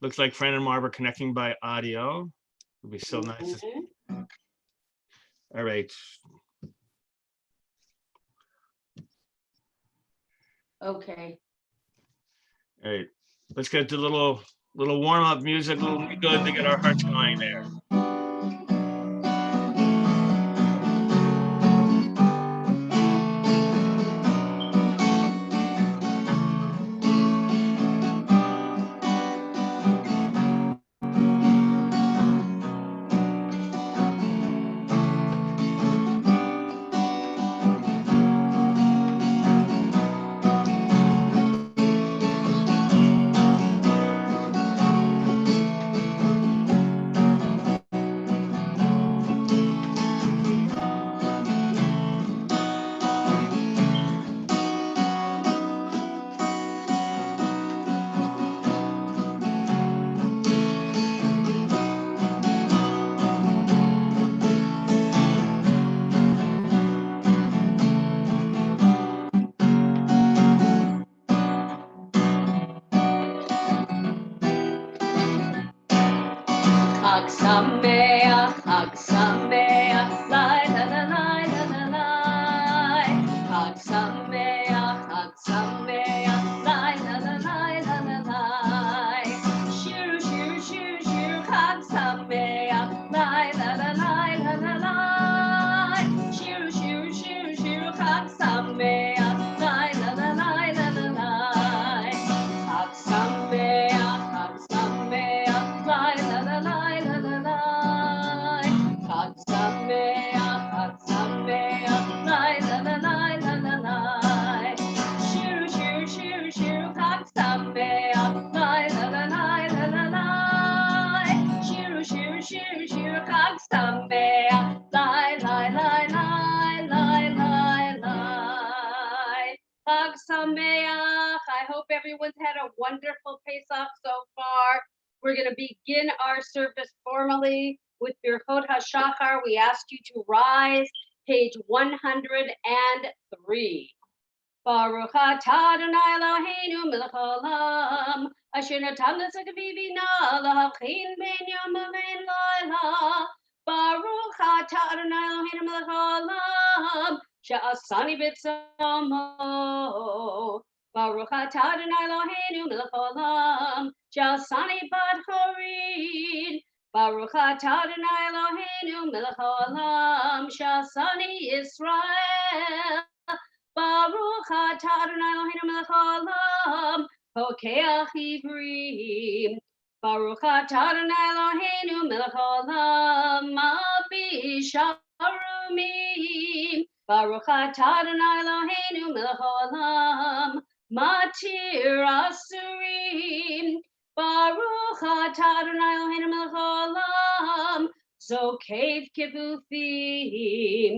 Looks like Fran and Marv are connecting by audio. It'd be so nice. All right. Okay. All right. Let's get to a little warm up music, a little good to get our hearts going there. Chag Sameach, Chag Sameach, lai la la lai la la lai. Chag Sameach, Chag Sameach, lai la la lai la la lai. Shir, shir, shir, shir, Chag Sameach, lai la la lai la la lai. Shir, shir, shir, shir, Chag Sameach, lai la la lai la la lai. Chag Sameach, Chag Sameach, lai la la lai la la lai. Chag Sameach, Chag Sameach, lai la la lai la la lai. Shir, shir, shir, shir, Chag Sameach, lai la la lai la la lai. Shir, shir, shir, shir, Chag Sameach, lai lai lai lai lai lai lai. Chag Sameach. I hope everyone's had a wonderful Pesach so far. We're going to begin our service formally with Birchot HaShachar. We ask you to rise, page 103. Baruch atah Adonai Eloheinu melech haolam, asher natan לנו בבינה להבחין בין יום ובין לילה. Baruch atah Adonai Eloheinu melech haolam, שעשני בצומו. Baruch atah Adonai Eloheinu melech haolam, שעשני בת חורין. Baruch atah Adonai Eloheinu melech haolam, שעשני Israel. Baruch atah Adonai Eloheinu melech haolam, pokeach ivrim. Baruch atah Adonai Eloheinu melech haolam, mabish harumim. Baruch atah Adonai Eloheinu melech haolam, matir asurim. Baruch atah Adonai Eloheinu melech haolam, zokev kivuthim.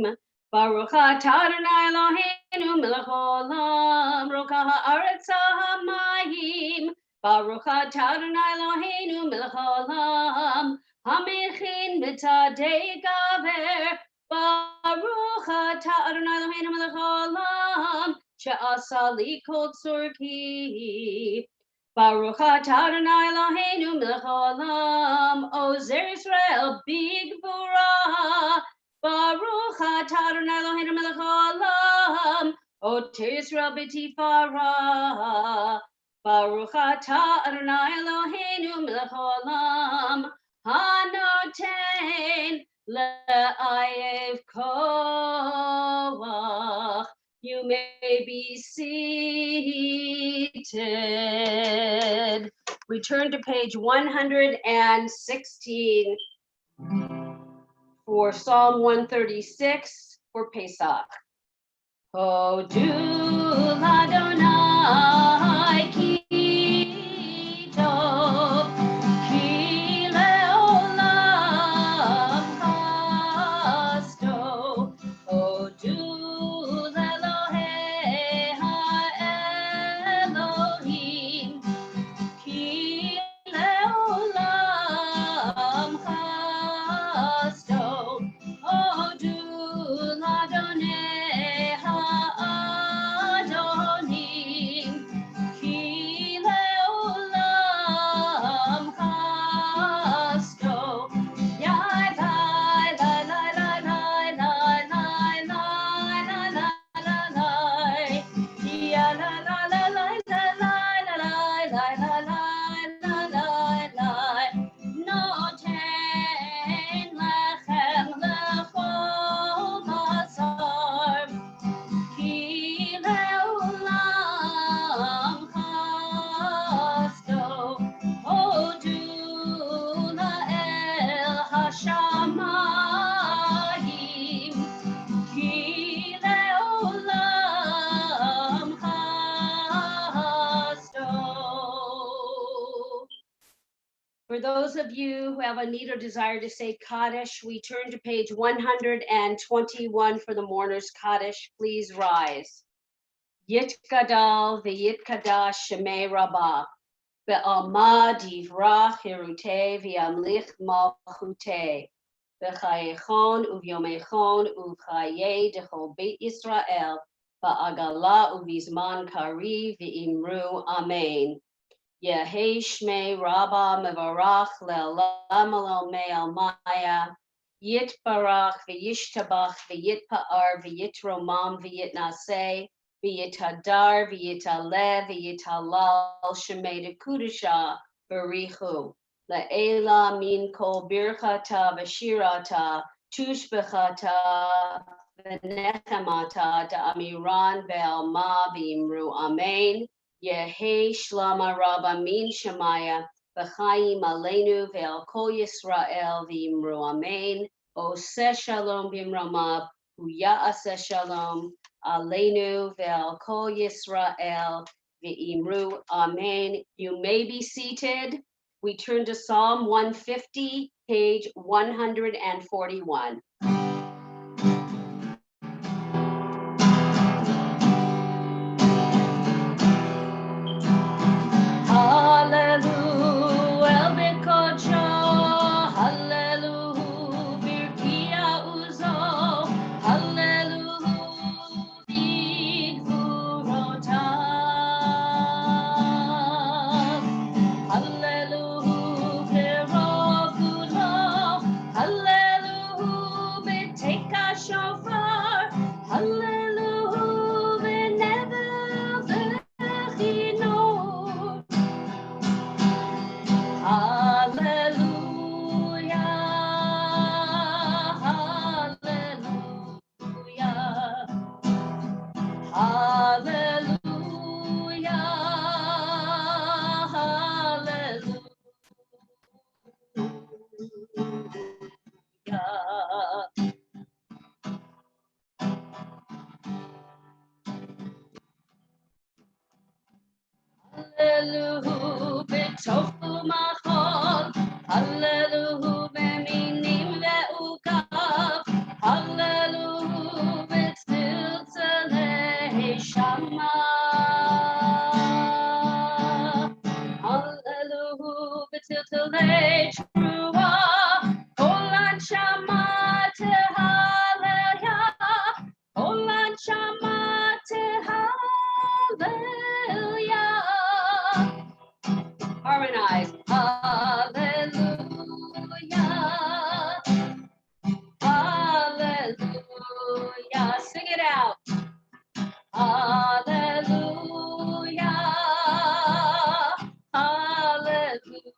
Baruch atah Adonai Eloheinu melech haolam, roka haaretz hamayim. Baruch atah Adonai Eloheinu melech haolam, hamechin b'tadei gaver. Baruch atah Adonai Eloheinu melech haolam, she'asa li kol tzorki. Baruch atah Adonai Eloheinu melech haolam, ozer Israel b'gvura. Baruch atah Adonai Eloheinu melech haolam, oter Yisrael b'tifara. Baruch atah Adonai Eloheinu melech haolam, hanoten le'ayev koach. You may be seated. We turn to page 116 for Psalm 136 for Pesach. Hodul Adonai ki tov, ki le'olam chasto. Hodul Elohei ha'elohim, ki le'olam chasto. Hodul Adonai ha'adonim, those of you who have a need or desire to say Kaddish, we turn to page 121 for the mourner's Kaddish. Please rise. Yit Gadal v'yit Kadash Shemei Rabbah. Be'alma divrach hirute v'yamlich malchute. Be'chayechon uvyomechon uvchaye dechol beit Yisrael. Ba'agala uvizman kari v'imru amen. Yehi shmei rabba mevarach le'olam alomei almaya. Yit barach v'yishtabach v'yitpa'ar v'yitromam v'yitnaseh. V'yitadar v'yitaleh v'yitalal shemei dekudusha barichu. Le'ela min kol birchata v'shirata tushbechata v'nechemata da'amiran ve'alma v'imru amen. Yehi shlama rabba min shemaya v'chaim aleinu ve'al kol Yisrael v'imru amen. Oseh shalom b'imramav Ya'aseh shalom aleinu ve'al kol Yisrael v'imru amen. You may be seated. We turn to Psalm 150, page 141. Hallelujah, el bekodsho, hallelujah, birkia uzo, hallelujah, vigvurotav, hallelujah, berokulo, hallelujah, beteka shofar, hallelujah, benevel vechinor. Hallelujah, hallelujah, hallelujah, hallelujah. Hallelujah, b'tofu machol. Hallelujah, b'minim ve'ukav. Hallelujah, b'tziltzalei shama. Hallelujah, b'tziltzalei truah. Kol anshama tehallel. Kol anshama tehallel. Harmonize. Hallelujah. Hallelujah. Sing it out. Hallelujah. Hallelujah.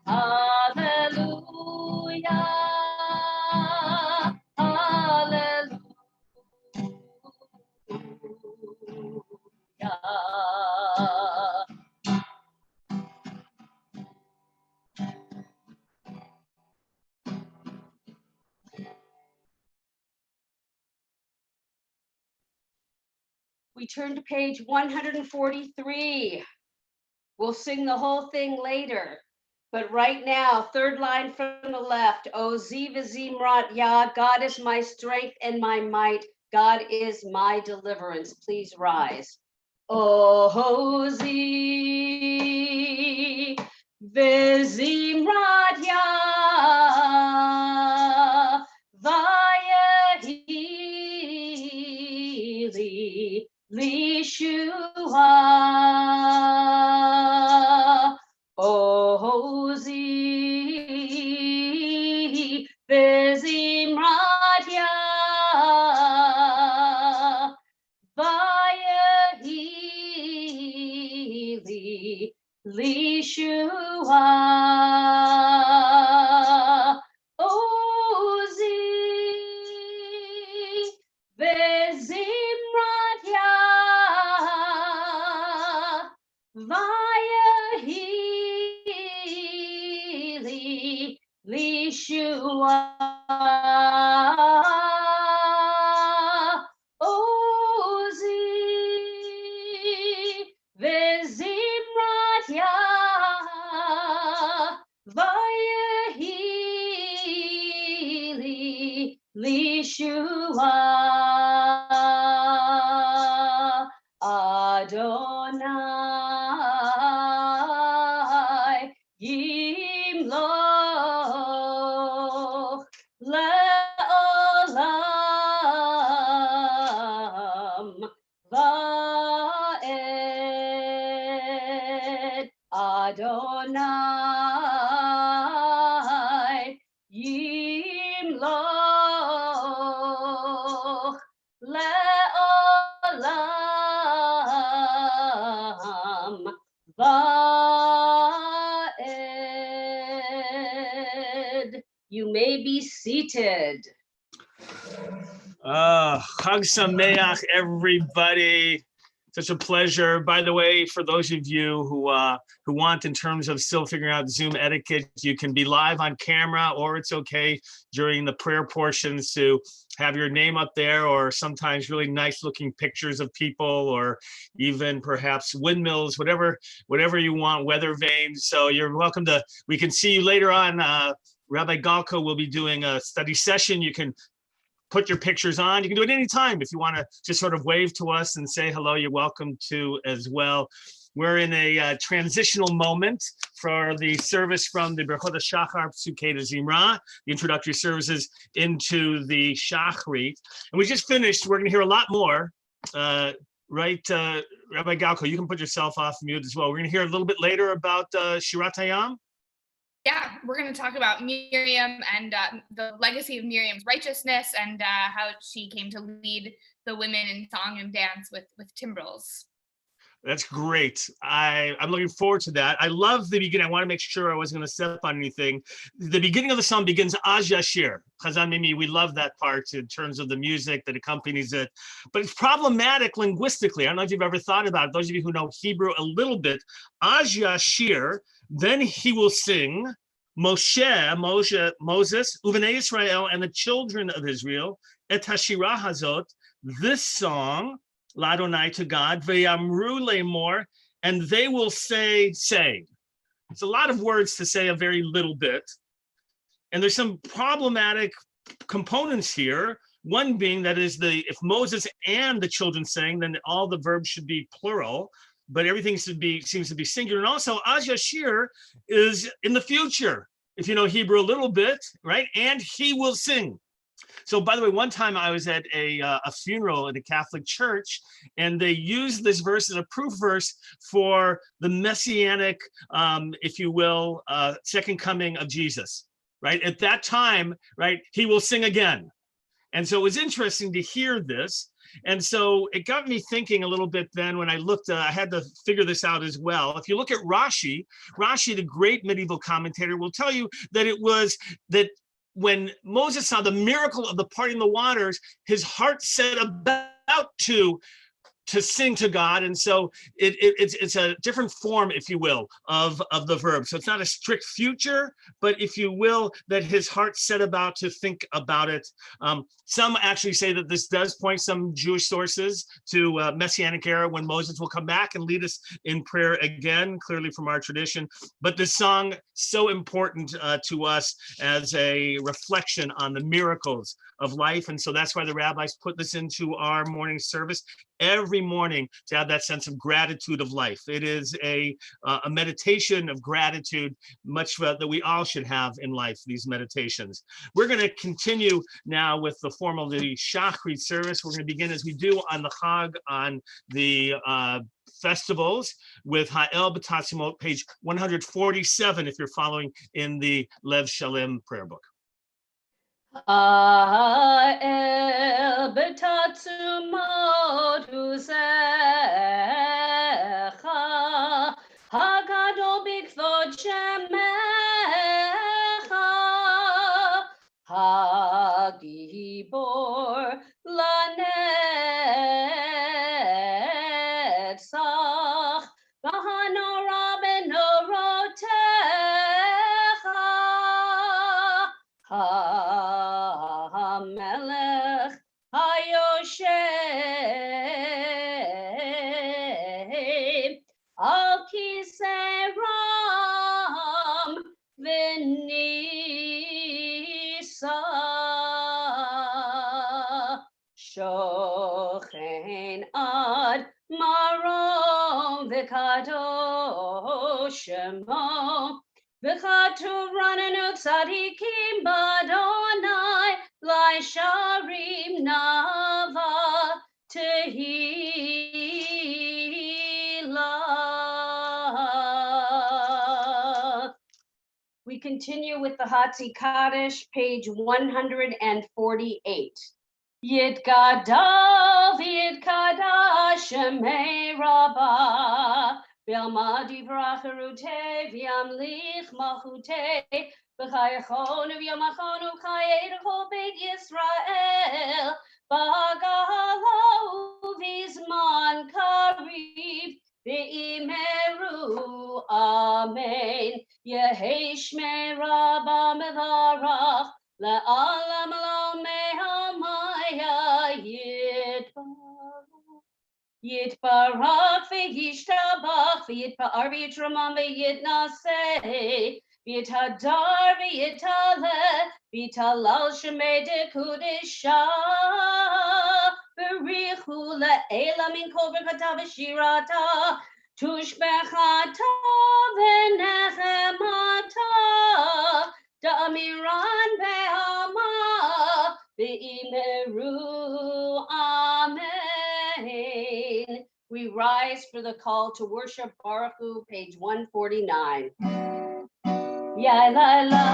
Hallelujah. Hallelujah. We turn to page 143. We'll sing the whole thing later. But right now, third line from the left, O Ziva Zimrat Yah, God is my strength and my might. God is my deliverance. Please rise. O Ziva Zimrat Yah, Vayehi Lishua, Ozi Bezimrat Yah, Vayehi Lishua, Ozi Bezimrat Yah, Vayehi Lishua, Ozi Bezimrat Yah. Yeshua, Adonai, Yimloch, Le'olam, Va'ed, Adonai, Yimloch, Le'olam, Va'ed. You may be seated. Chag Sameach, everybody. Such a pleasure. By the way, for those of you who want, in terms of still figuring out Zoom etiquette, you can be live on camera, or it's okay during the prayer portions to have your name up there, or sometimes really nice looking pictures of people, or even perhaps windmills, whatever you want, weather vanes. So you're welcome to, we can see you later on. Rabbi Galko will be doing a study session. You can put your pictures on. You can do it anytime. If you want to just sort of wave to us and say hello, you're welcome to as well. We're in a transitional moment for the service from the Berchot HaShachar Psukei Zimra, the introductory services, into the Shachrit. And we just finished. We're going to hear a lot more. Right, Rabbi Galko, you can put yourself off mute as well. We're going to hear a little bit later about Shirat Hayam. Yeah, we're going to talk about Miriam and the legacy of Miriam's righteousness and how she came to lead the women in song and dance with timbrels. That's great. I'm looking forward to that. I love the beginning. I want to make sure I wasn't going to step on anything. The beginning of the song begins Az Yashir. Chazan Mimi, we love that part in terms of the music that accompanies it. But it's problematic linguistically. I don't know if you've ever thought about it. Those of you who know Hebrew a little bit, Az Yashir, then he will sing, Moses, Uvenei Israel, and the children of Israel, Et Hashirah Hazot, this song, L'Adonai, to God, Ve'yamru le'mor, and they will say. It's a lot of words to say a very little bit. And there's some problematic components here. One being that is if Moses and the children sang, then all the verbs should be plural, but everything seems to be singular. And also, Az Yashir is in the future, if you know Hebrew a little bit, right? And he will sing. So, by the way, one time I was at a funeral at a Catholic church, and they used this verse as a proof verse for the messianic, if you will, second coming of Jesus, right? At that time, right, he will sing again. And so it was interesting to hear this. And so it got me thinking a little bit then when I looked, I had to figure this out as well. If you look at Rashi, the great medieval commentator, will tell you that it was that when Moses saw the miracle of the parting of the waters, his heart set about to sing to God. And so it's a different form, if you will, of the verb. So it's not a strict future, but if you will, that his heart set about to think about it. Some actually say that this does point, some Jewish sources, to Messianic era when Moses will come back and lead us in prayer again, clearly from our tradition. But this song, so important to us as a reflection on the miracles of life. And so that's why the rabbis put this into our morning service every morning, to have that sense of gratitude of life. It is a meditation of gratitude, much that we all should have in life, these meditations. We're going to continue now with the formal, the Shachrit service. We're going to begin, as we do on the Chag, on the festivals, with Ha'el B'Tatzimot, page 147, if you're following in the Lev Shalem prayer book. Ha'el b'tatzumot uzecha, Hagadol b'kvod shemecha, Hagibor lanetzach, V'hanora b'norotecha, HaMelech HaYoshev Al Kisei Ram V'Nisa. Shochen ad marom v'kadosh shemo v'chatu ranenu tzadikim b'Adonai lai sharim nava tehillah. We continue with the Hatzi Kaddish, page 148. Yitgadal v'yitkadash shemei Rabbah v'yamad yivracharute v'yamlich malchute v'chayachonu v'yamachonu chayedecho beit Yisrael b'hagalo v'zman kariv v'imeru amen Yehi shmei Rabbah mevarach La'alam lo mehamaya yitbarach v'yishtabach v'yitpa'ar v'yitramam v'yitnaseh v'yithadar v'yitaleh v'yitalal shemei dekudisha v'richu le'ela min kol b'chata v'shirata tushbechata v'nechemata Da'amiran be'ama be'imeru amen. We rise for the call to worship Baruch Hu, page 149. Ya la la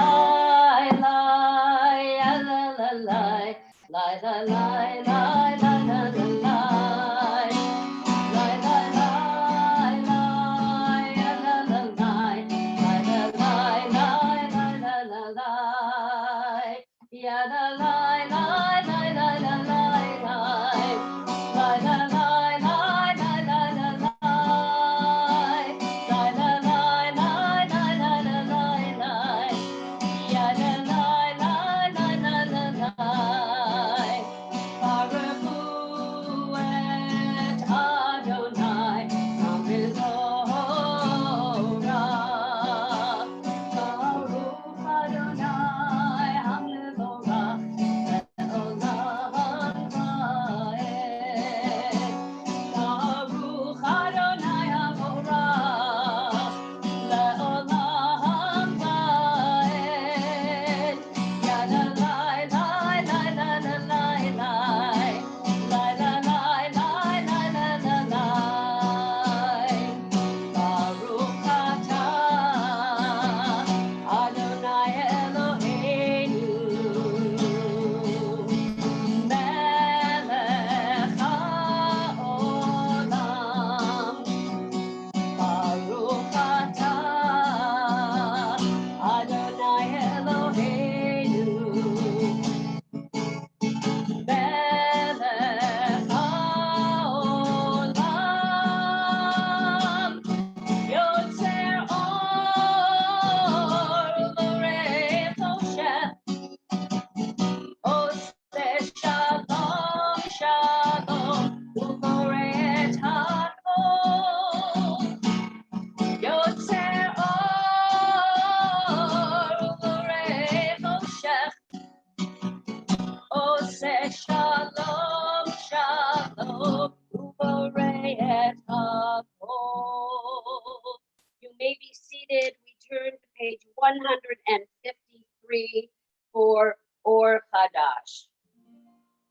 la ya la la la la la la la la la la. You may be seated. We turn to page 153 for Or Chadash.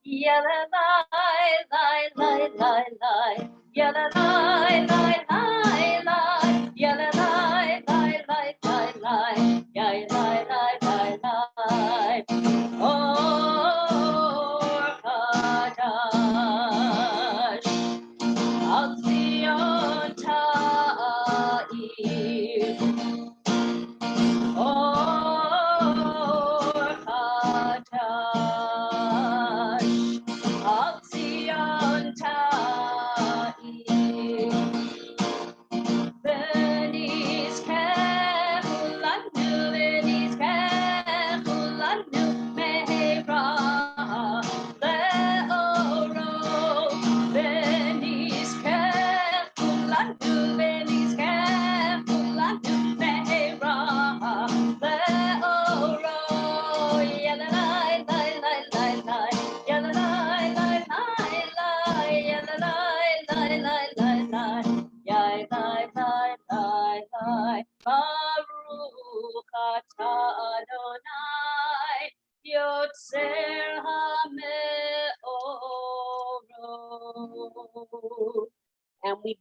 Yalla lai lai lai lai lai, yalla lai lai lai lai, yalla lai lai lai lai lai, yalla lai lai lai lai. Or Chadash, Al Zion Ta'ir. Or Chadash, Al Zion Ta'ir. V'nizkeh kulanu, v'nizkeh kulanu me'era le'oro. V'nizkeh kulanu, v'nizkeh kulanu me'era le'oro. Yalla lai lai lai lai lai, yalla lai lai lai. Yotzer HaMeorot. And we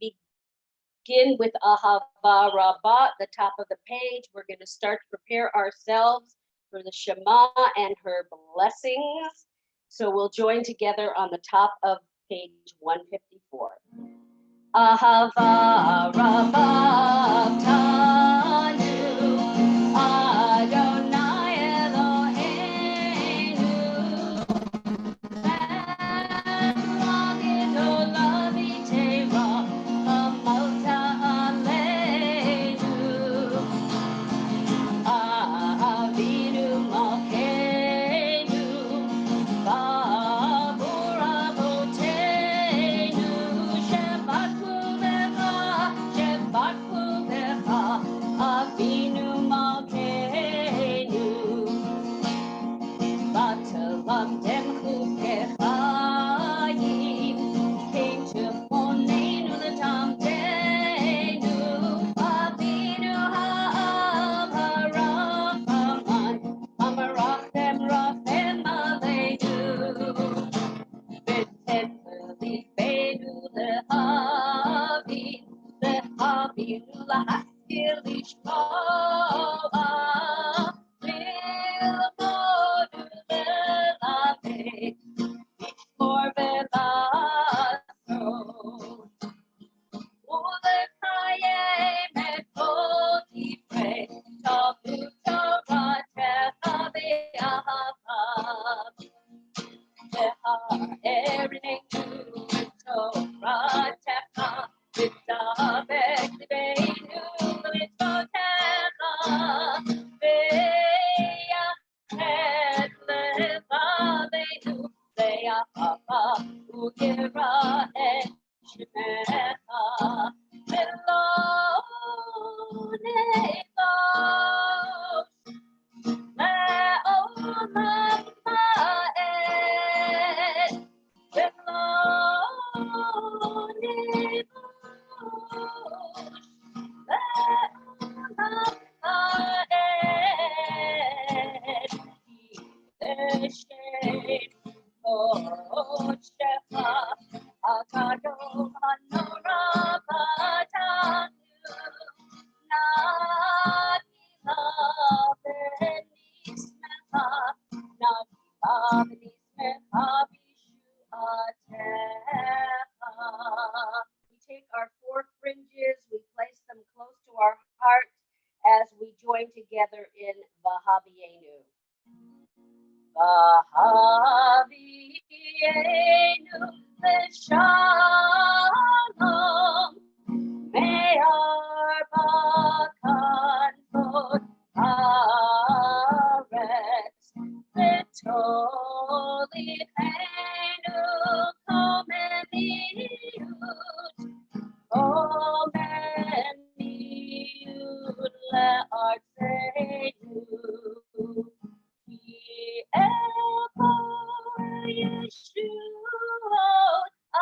begin with Ahava Rabbah, the top of the page. We're going to start to prepare ourselves for the Shema and her blessings. So we'll join together on the top of page 154. Ahava Rabbah Tanu Adonai Eloheinu V'ragito lavitera Amalta Aleinu Avinu Malkeinu Ba'avur Avotenu Shebatnu Lecha Avinu Malkeinu V'talamtem Chukechayim Came to Ponenu L'tamtenu Avinu Ha'am Harachaman Amarachem Rachem Aleinu V'ten L'lifenu Lehavinu L'haskir Lishmoa Lilmodu V'lamed Lishmor V'laso Ulekayem et kol divrei Talmud Toratecha V'ahava Ve'ha'erinenu Toratecha V'dabek libeinu L'mitzvotecha Ve'yached levaveinu Ve'ahava u'yira et shemecha Ve'lo nevosh Le'olam ha'ed Ve'lo nevosh Le'olam ha'ed Yideshem Oshecha Agado Hanora Batanu Nagila Benismecha Nagila Benismecha Bishuatecha. We take our four fringes, we place them close to our heart as we join together in Vahavienu. Vahavienu V'shalom Me'ar B'kanfot Haaretz V'tolidenu Komeniut Komeniut Le'artzeinu Ki Eko Yeshuot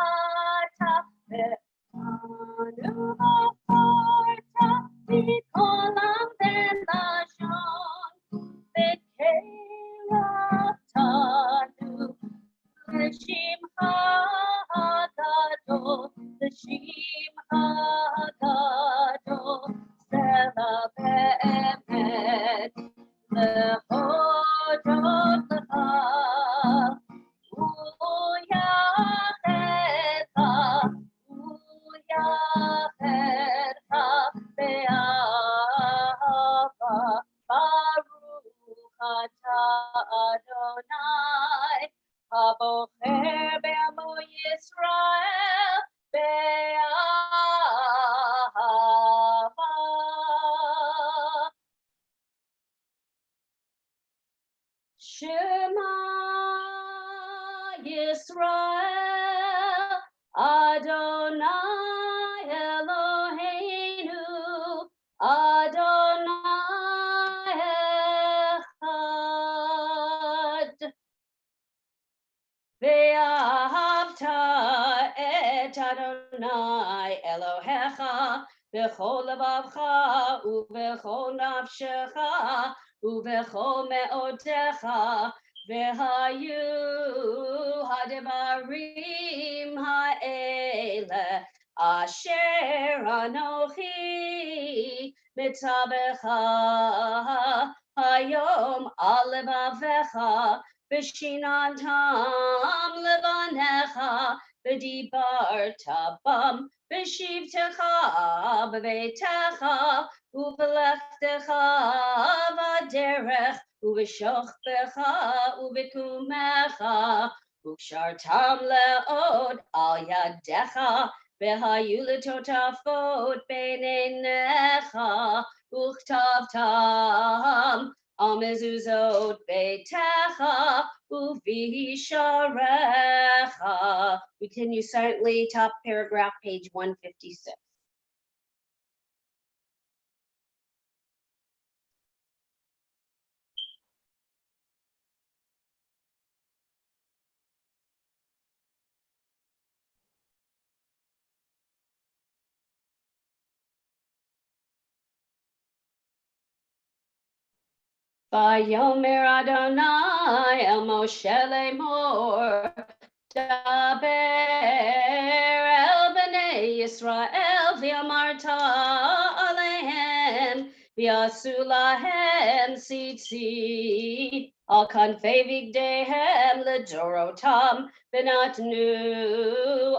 Ata Ve'anu V'afarta V'kolam Ve'lashon Ve'keratanu L'shimcha Gadol L'shimcha Gadol Sela Be'emet Lehodot Lecha U'yachecha U'yachecha Be'ahava Baruch Atah Adonai Habocher Be'amo Yisrael Be'ahava. Shema Yisrael Adonai Eloheinu Adonai Echad Ve'ahavta et Adonai Elohecha B'chol levavcha u'b'chol nafshecha u'b'chol me'otecha V'hayu hadebarim ha'ele asher anochi mitzabecha hayom al levavecha v'shinantam levanecha v'dibarta bam v'shivtecha b'veitecha u'v'lechtecha v'derech u'v'shochbecha u'v'kumecha u'kshartam le'od al yadecha v'hayu l'totafot b'neinecha u'chtavtam al mezuzot beitecha u'v'hisharecha. We continue silently, top paragraph, page 156. Vayomer Adonai el Moshe lemor, daber el bnei Yisrael v'amarta alehem v'yasu lahem tzitzit al kanfei vigdehem ledorotam v'natnu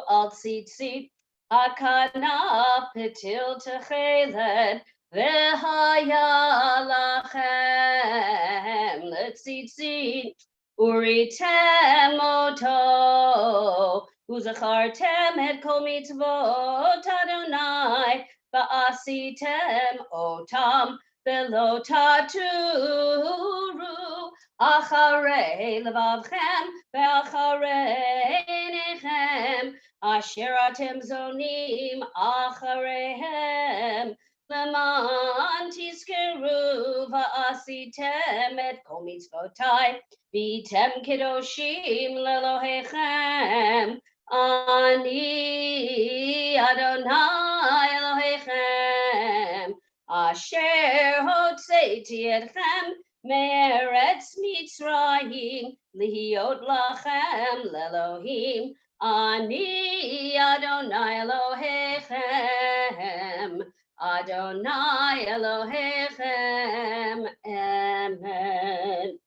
al tzitzit hakanaf petil techelet v'haya lachem letzitzit uritem oto uzachartem et kol mitzvot Adonai va'asitem otam v'lo taturu acharei levavchem ve'acharei einechem asher atem zonim achareihem Leman tizkeru va'asitem et kol mitzvotai v'tem kedoshim lelohechem ani Adonai Elohechem asher hotzeiti etchem me'eretz Mitzrayim lihiot lachem lelohim ani Adonai Elohechem Adonai Elohechem, amen.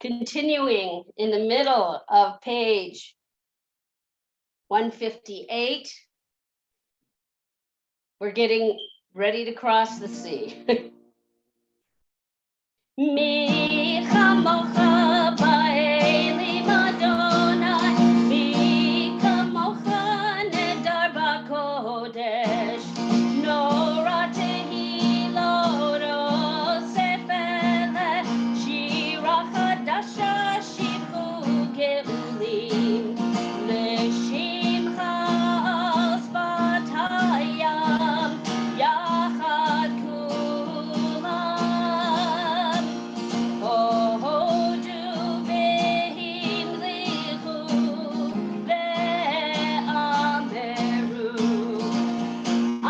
Continuing in the middle of page 158, we're getting ready to cross the sea. Mi chamocha ba'elim Adonai, mi kamocha nedar b'kodesh, nora tehilot osefelet, shira chadasha shivchu geulim, l'shimcha al sfat hayam, yachad kulam. Hodu behim lichu ve'ameru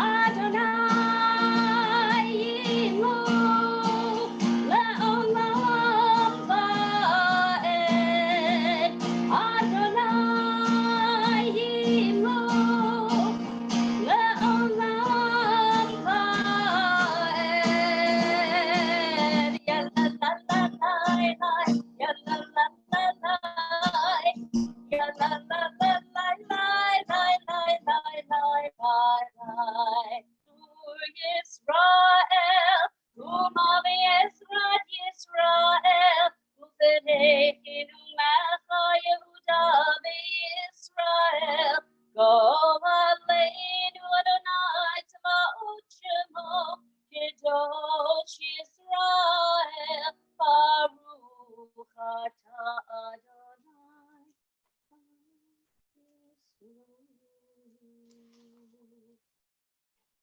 Adonai yimu le'olam va'ed Adonai yimu le'olam va'ed Yalalalai, yalalalai, yalalalai. Ur Yisrael, u'mav Yisrat Yisrael, u'v'nehinu mecha Yehuda v'Yisrael. Go aleinu Adonai tzvaot shemo, Kedosh Yisrael, Baruch atah Adonai.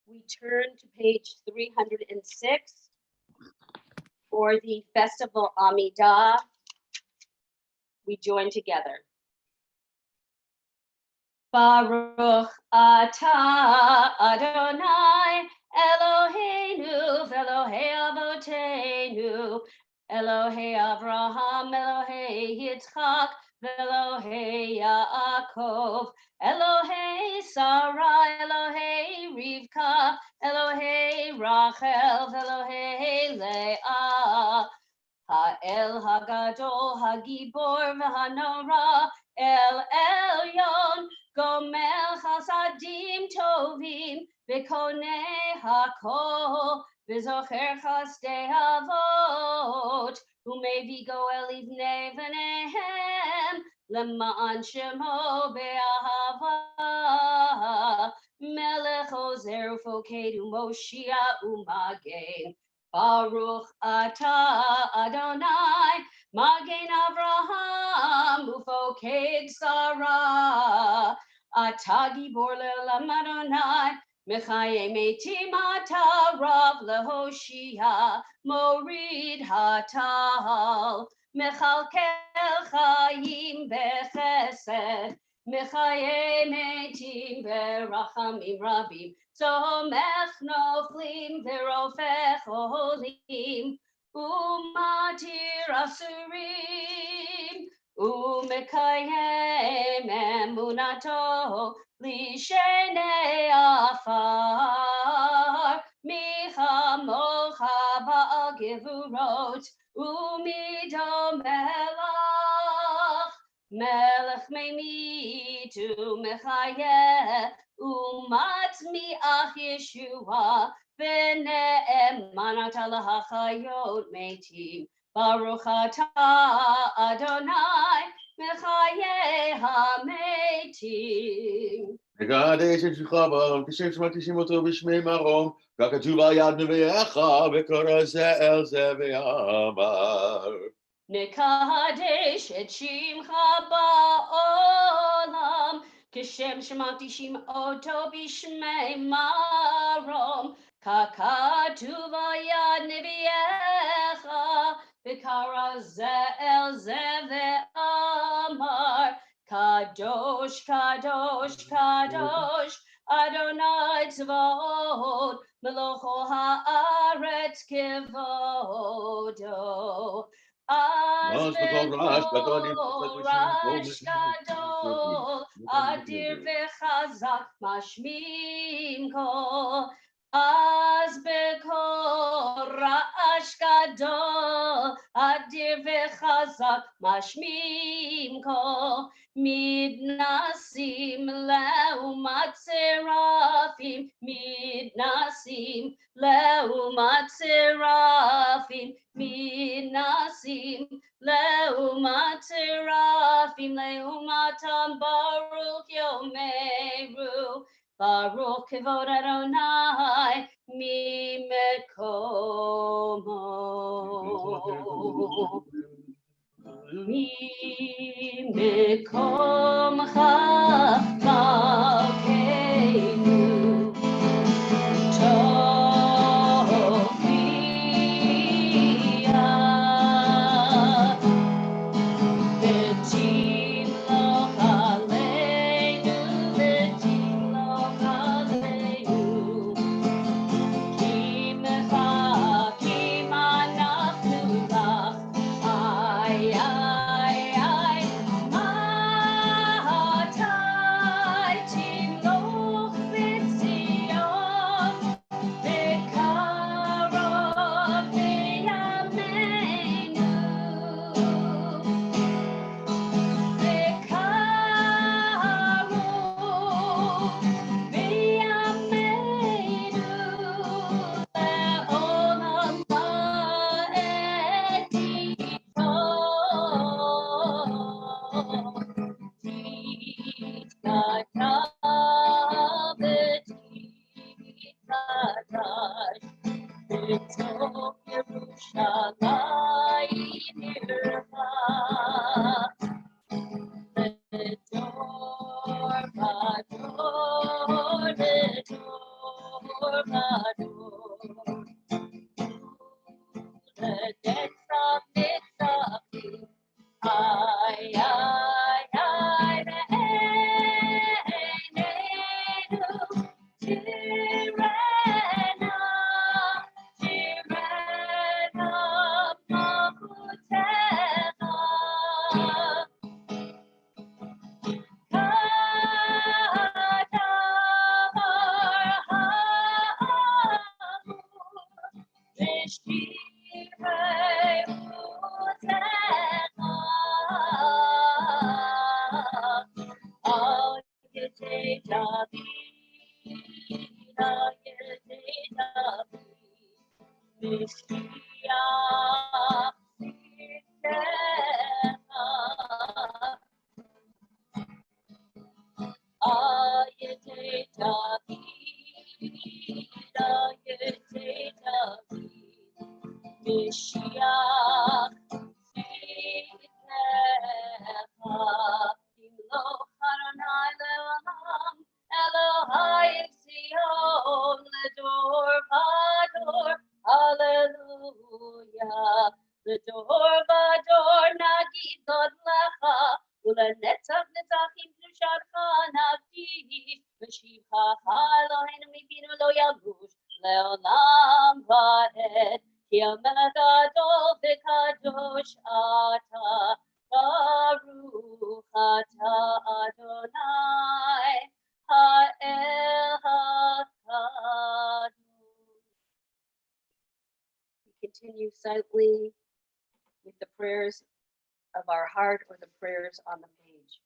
We turn to page 306 for the festival Amidah. We join together. Baruch atah Adonai Eloheinu v'Elohei avoteinu Elohei Avraham, Elohei Yitzchak, Elohei Yaakov, Elohei Sarah, Elohei Rivka, Elohei Rachel, Elohei Leah, Ha'el Hagadol, Hagibor, V'Hanora, El Elyon, Gomel Chasadim Tovim, V'Konei Hakol, V'Zocher Chasdei Avot, Umevi Goel Ivnei V'nehem, Lema'an Shemo Be'ahava, Melech Ozer Ufoked Umoshia Umagen, Baruch Atah Adonai, Magen Avraham, Ufoked Sarah, Atah Gibor Le'olam Adonai, Mechaye Metim Atah Rav Lehoshia, Morid Hatal, Mechalkel Chaim Bechesed, Mechaye Metim Berachamim Rabim, Somech Noflim Verofech Olim, Umatir Asurim, Umekayem Emunato, Lishene Afar, Michamocha Ba'al Gevurot, Umido Melach, Melech Meimitu Mechayeh, Umat Mi'ach Yeshua, V'ne'eman ata lahachayot metim, Baruch atah Adonai, Mechaye hametim. נקדש את שמך ברום, כשם שמקדישים אותו בשמי מרום, וכתוב על יד נביאך, וקורא זה אל זה ואמר. נקדש את שמך בעולם, כשם שמקדישים אותו בשמי מרום, ככתוב על יד נביאך, וקרא זה אל זה ואמר, קדוש, קדוש, קדוש, אדוני צבאות, מלוכו הארץ כבודו. אז בכל רעש גדול, אדיר וחזק משמיעים קול. אז בכל רעש גדול, אדיר וחזק משמיעים קול. מתנסים לעומת סרפים, מתנסים לעומת סרפים, מתנסים לעומת סרפים, לעומתם ברוך יאמרו, ברוך כבוד אדוני ממקומו. ממקומך מלכנו, תופיע, ותמלוך עלינו, ותמלוך עלינו, כי מחכים אנחנו לך, איי איי איי, מתי תמלוך בציון, בקרוב בימינו, בקרוב בימינו, לעולם ועד יבוא. Continue silently with the prayers of our heart or the prayers on the page.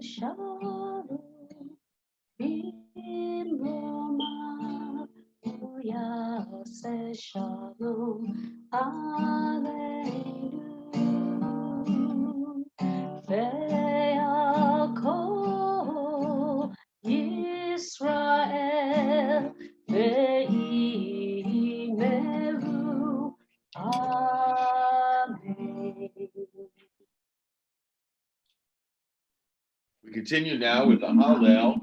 Shalom, Bimroma, Yase Shalom, Aleinu, Ve'alko Yisrael, Ve'imeru, Amen. We continue now with the Hallel,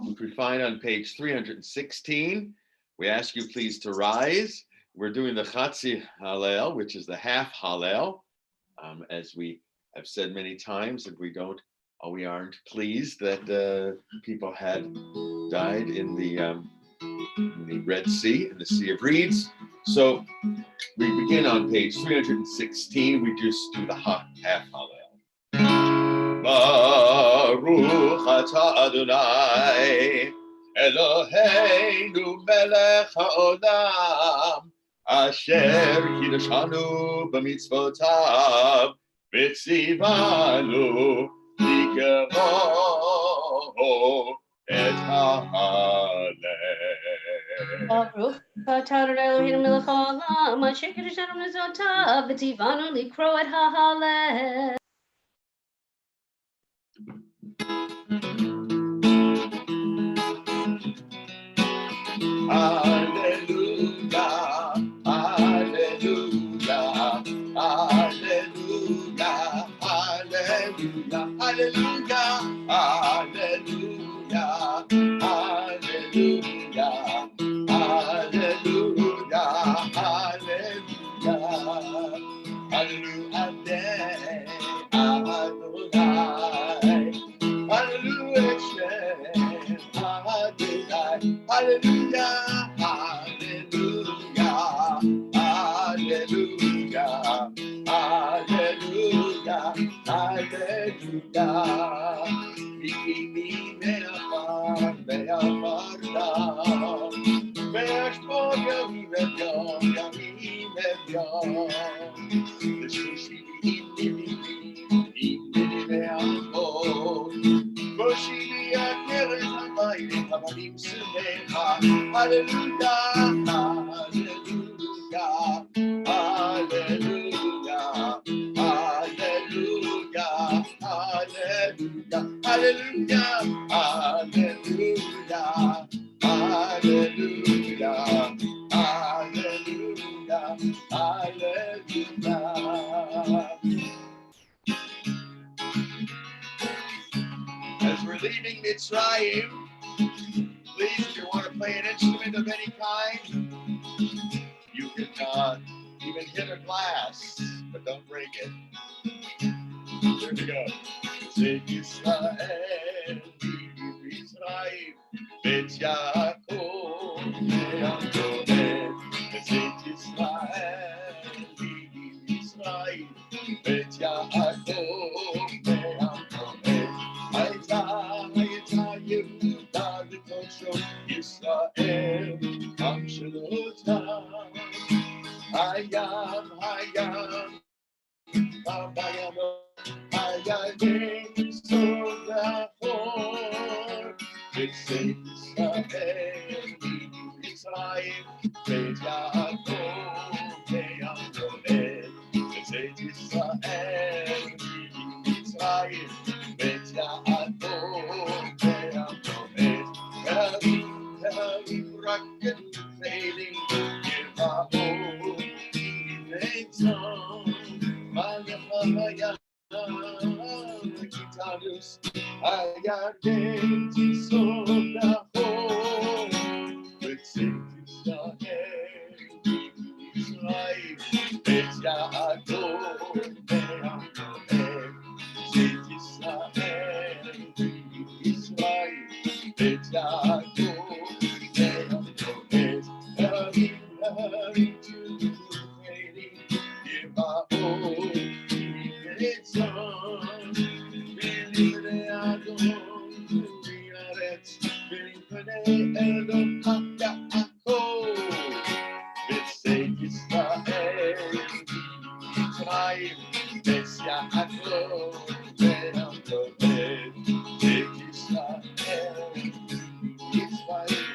which we find on page 316. We ask you please to rise. We're doing the Chatzi Hallel, which is the half Hallel. As we have said many times, if we aren't pleased that people had died in the Red Sea, in the Sea of Reeds. So we begin on page 316. We just do the half Hallel. Baruch atah Adonai Eloheinu melech haolam asher kiddushanu b'mitzvotav v'tzivanu likro et ha'halel. Baruch atah Adonai Eloheinu melech haolam asher kiddushanu b'mitzvotav v'tzivanu likro et ha'halel. Hallelujah, hallelujah, hallelujah, hallelujah, hallelujah, hallelujah, hallelujah, hallelujah, hallelujah, hallelujah, Adonai, hallelujah, hallelujah, hallelujah, hallelujah, hallelujah, hallelujah. Mikimi me'afar me'afarta, me'ashmor yamim evyom, l'shushi imini me'afot, Moshili akeret hamayim hamanim sumecha. Hallelujah, hallelujah, hallelujah, hallelujah, hallelujah, hallelujah, hallelujah, hallelujah, hallelujah, hallelujah. we're leaving Mitzrayim. Please, if you want to play an instrument of any kind, you can even hit a glass, but don't break it. Here we go. Say Yisrael, Yisrael, Bet Yaakov, Be'amoed. Say Yisrael, Yisrael, Bet Yaakov, Be'amoed. Hayta Yehuda v'Kosho Yisrael, Am Shelotam. Hayam, Hayam, Hayayim Sodachor. B'Tzei Yisrael, Mitzrayim, Bet Yaakov, Be'amoed. B'Tzei Yisrael, Mitzrayim, Bet Yaakov, Be'amoed. Elohim Raket Feilim, Yirma'od, Yinetzon, Ma'yachayah, Kitanus, Hayayim Sodachor. B'Tzei Yisrael, Mitzrayim, Bet Yaakov, Be'amoed. B'Tzei Yisrael, Mitzrayim, Bet Yaakov, Be'amoed. Elohim Tufeilim, Yirma'od, Yinetzon, V'nivnei Adon U'yaretz, V'nivnei Edom HaYaakov. B'Tzei Yisrael, Mitzrayim, Bet Yaakov, Be'amoed. B'Tzei Yisrael, Mitzrayim,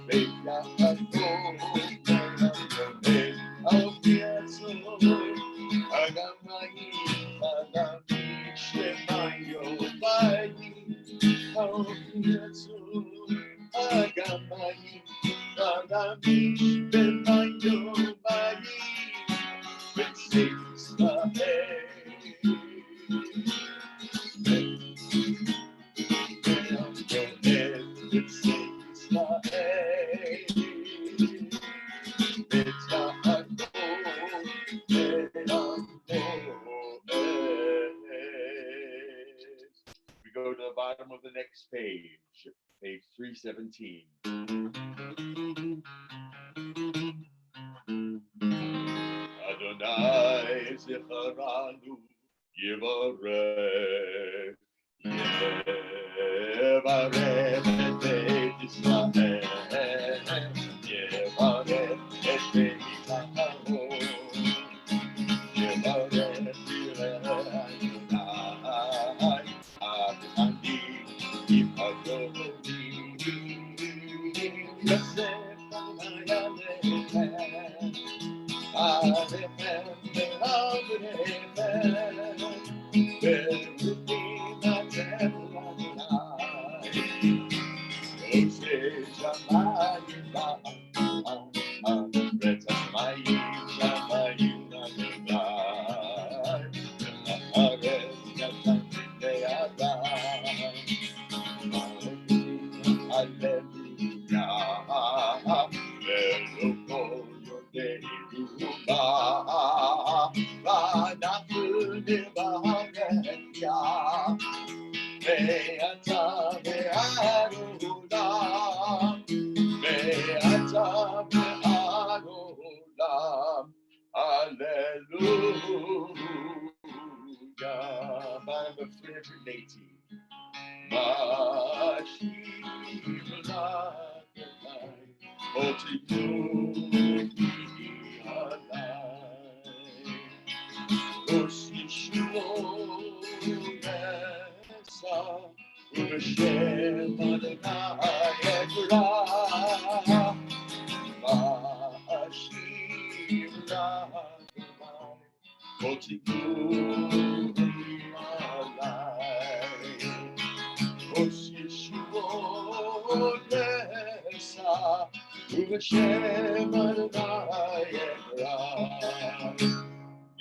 Bet Yaakov, Be'amoed. Al pi atzon, Agamayim, Agami, Shemayo, Bayim. Al pi atzon, Agamayim, Agami, Shemayo, Bayim. B'Tzei Yisrael, Be'amoed. B'Tzei Yisrael, Bet Yaakov, Be'amoed. We go to the bottom of the next page, page 317. Adonai Zecharanu Yivarech, Yivarech et Beit Yisrael, Yivarech et Beit Yaakov, Yivarech Adonai, Adonai Yivadoni, Yosef Adonai Alechem, Alechem ve'Avrichem, ve'Ruchim Atem Adonai, Yosef Shamayim Ba'aretz Shamayim, Shamayim Adonai, Ve'Haaretz Yatzim Be'adam, Hallelujah, Ve'Lo V'Anafu Nivarecha, Ve'ata Ve'adolam, Ve'ata Ve'adolam, Hallelujah. Bottom of 318. Mashiach Adonai, Otinu Adonai, Osishulesa, U'B'Shem Adonai Ekra, Mashiach Adonai, Otinu Adonai, Osishulesa, U'B'Shem Adonai Ekra.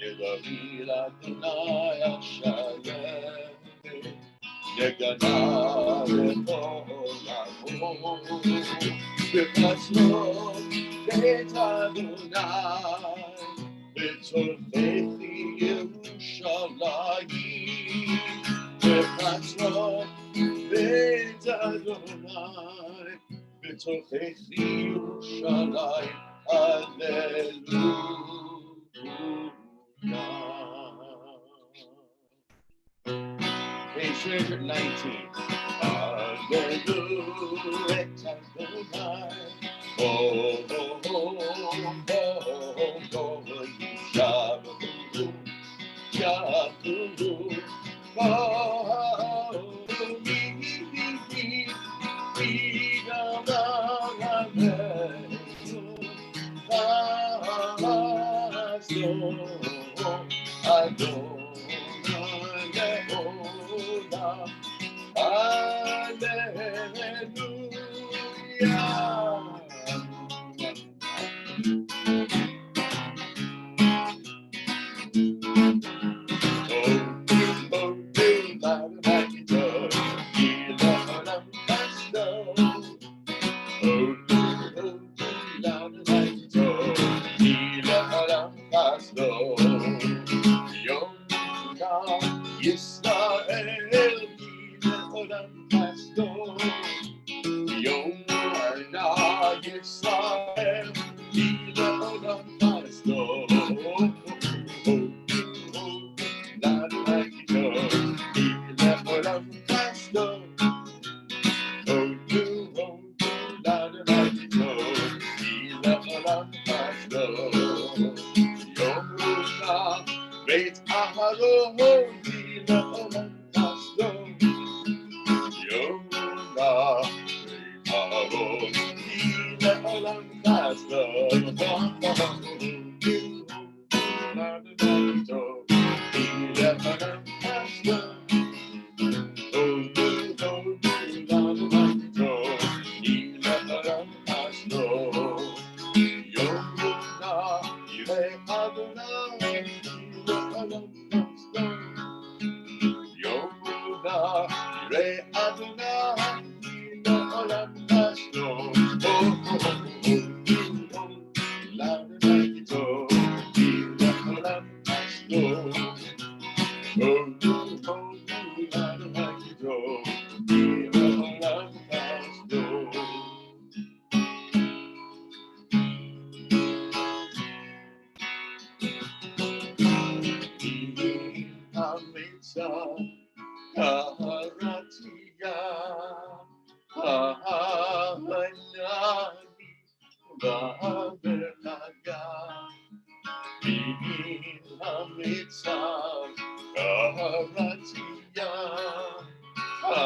Yedavil Adonai Al Shalem, Negana lepola Befaslo Betadonai Betolchechi Yerushalayim Befaslo Betadonai Betolchechi Yerushalayim Hallelujah. Page 319. Hallelujah. Oh, oh, oh, oh, oh, oh, Shabbat,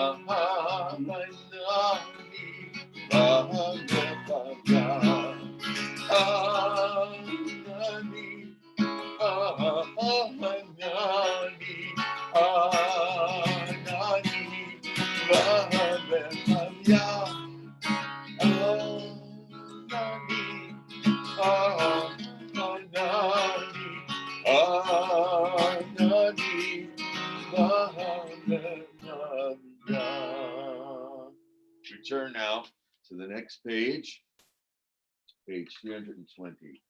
Shabbat, Turn now to the next page, page 320.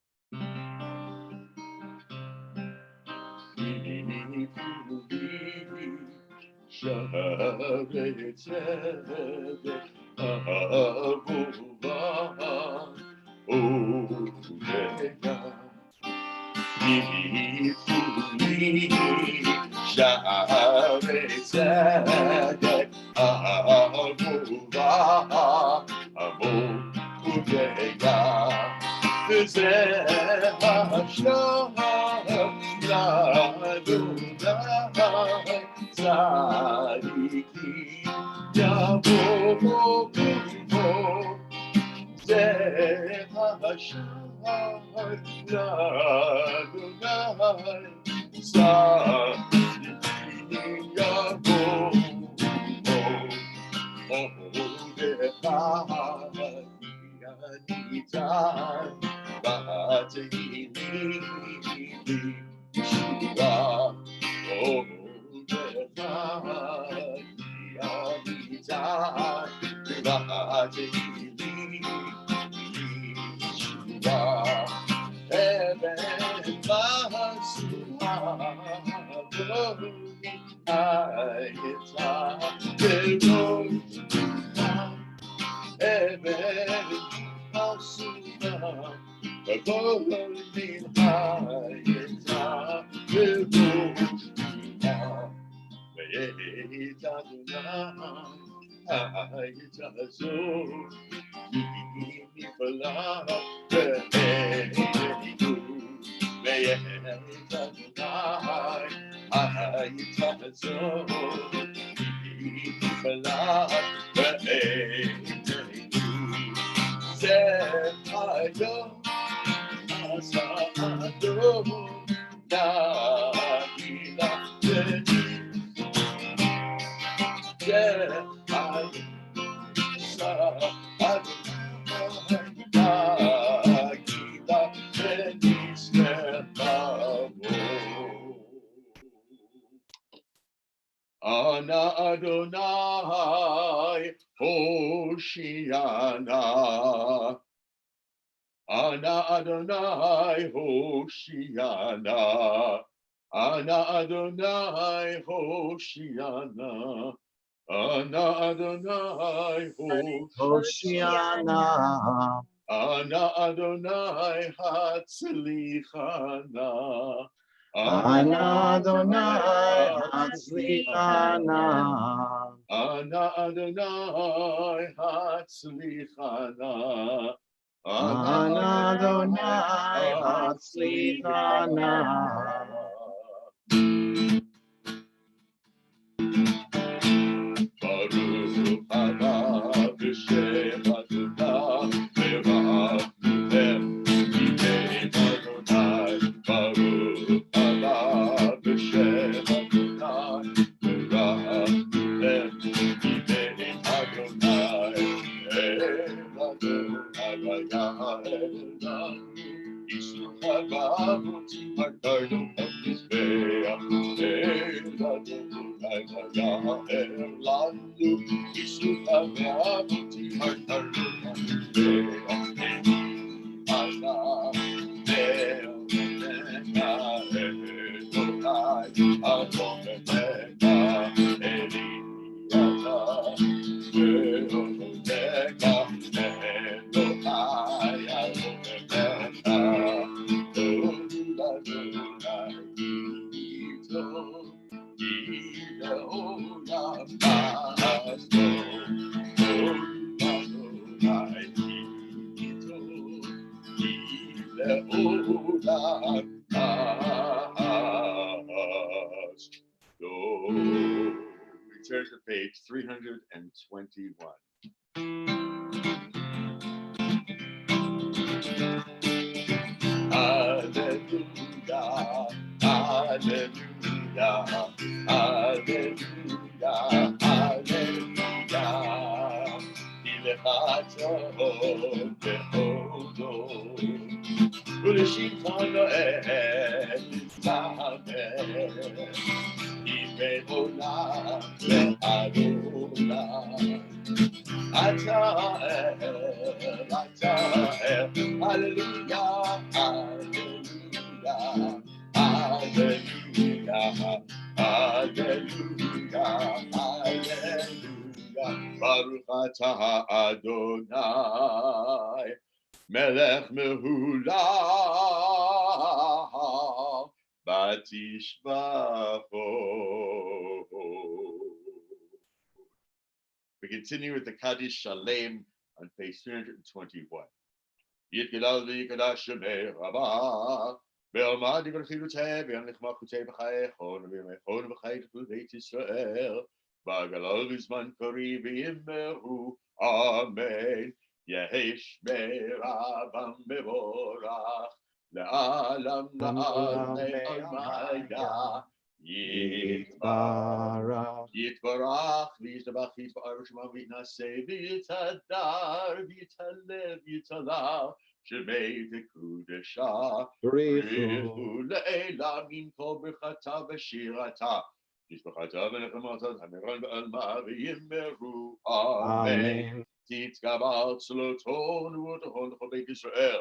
Ana Adonai Hoshiana. Ana Adonai Hoshiana. Ana Adonai Hoshiana. Ana Adonai Hoshiana. Hoshiana, Ana Adonai Hatzlichana. Ana Adonai Hatzlichana, Ana Adonai Hatzlichana. Ana Adonai Hatzlichana. Baruch haba b'shem Adonai, v'rachmutem b'nei Adonai. Baruch haba b'shem Adonai, v'rachmutem b'nei Adonai. El Adonai v'ya'el Yisur haba v'ti makarnu ha'mizbeach. El Adonai v'ya'el Landu Yisur haba v'ti makarnu ha'mizbeach. Ana ve'onecha Elohai Adonecha Eliyata ve'onecha Elohai Adonecha Oladonai Ito Yileolam Masto Oladonai Ito Yileolam Masto. We turn to page 321. Hallelujah, hallelujah, hallelujah, hallelujah. Ilechato behodo, uleshitano zamer. Ibe olam le'adonai. Ata hallelujah, hallelujah, hallelujah, hallelujah, hallelujah. Baruch atah Adonai, melech mehulah, batishbacho. We continue with the Kaddish Shalem on page 321. Yitgedal v'yikadash shemei Rabbah, ve'almad yigolchiluteh, ve'am nechmachuteh b'chayechon, ve'mechon b'chayechon b'Beit Yisrael, v'agalal v'zman kori v'yimehu, Amen. Yehesh me'Rabbam mevorach, le'alam la'almei almaya. Yitbarach, Yitbarach, v'yitabach, yitbarach, shema v'yitnaseh, v'yitadar, v'yitalev, v'yitalav, shemei v'kudesha, Brichu, brichu le'ela min kol brechata v'shirata, yishbachata v'nechamata, hamiron v'alma v'yimeru, Amen. Amen. תתקבל צלותון ותהון חבק ישראל.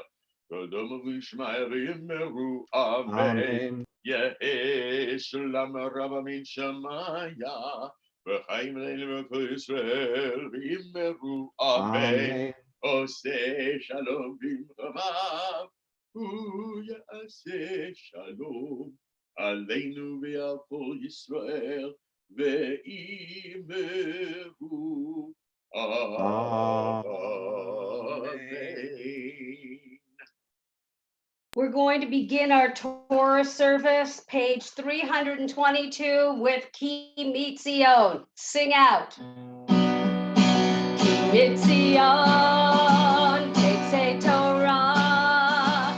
קדום וישמע ויאמרו אמן. Amen. יהא שלום רב מן שמיה, וחיים אלינו כל ישראל ויאמרו אמן. Amen. עושה שלום במרומיו, הוא יעשה שלום עלינו ועל כל ישראל, ואמרו אמן. We're going to begin our Torah service, page 322, with Ki Mitzion. Sing out. Ki Mitzion, Tetzei Torah,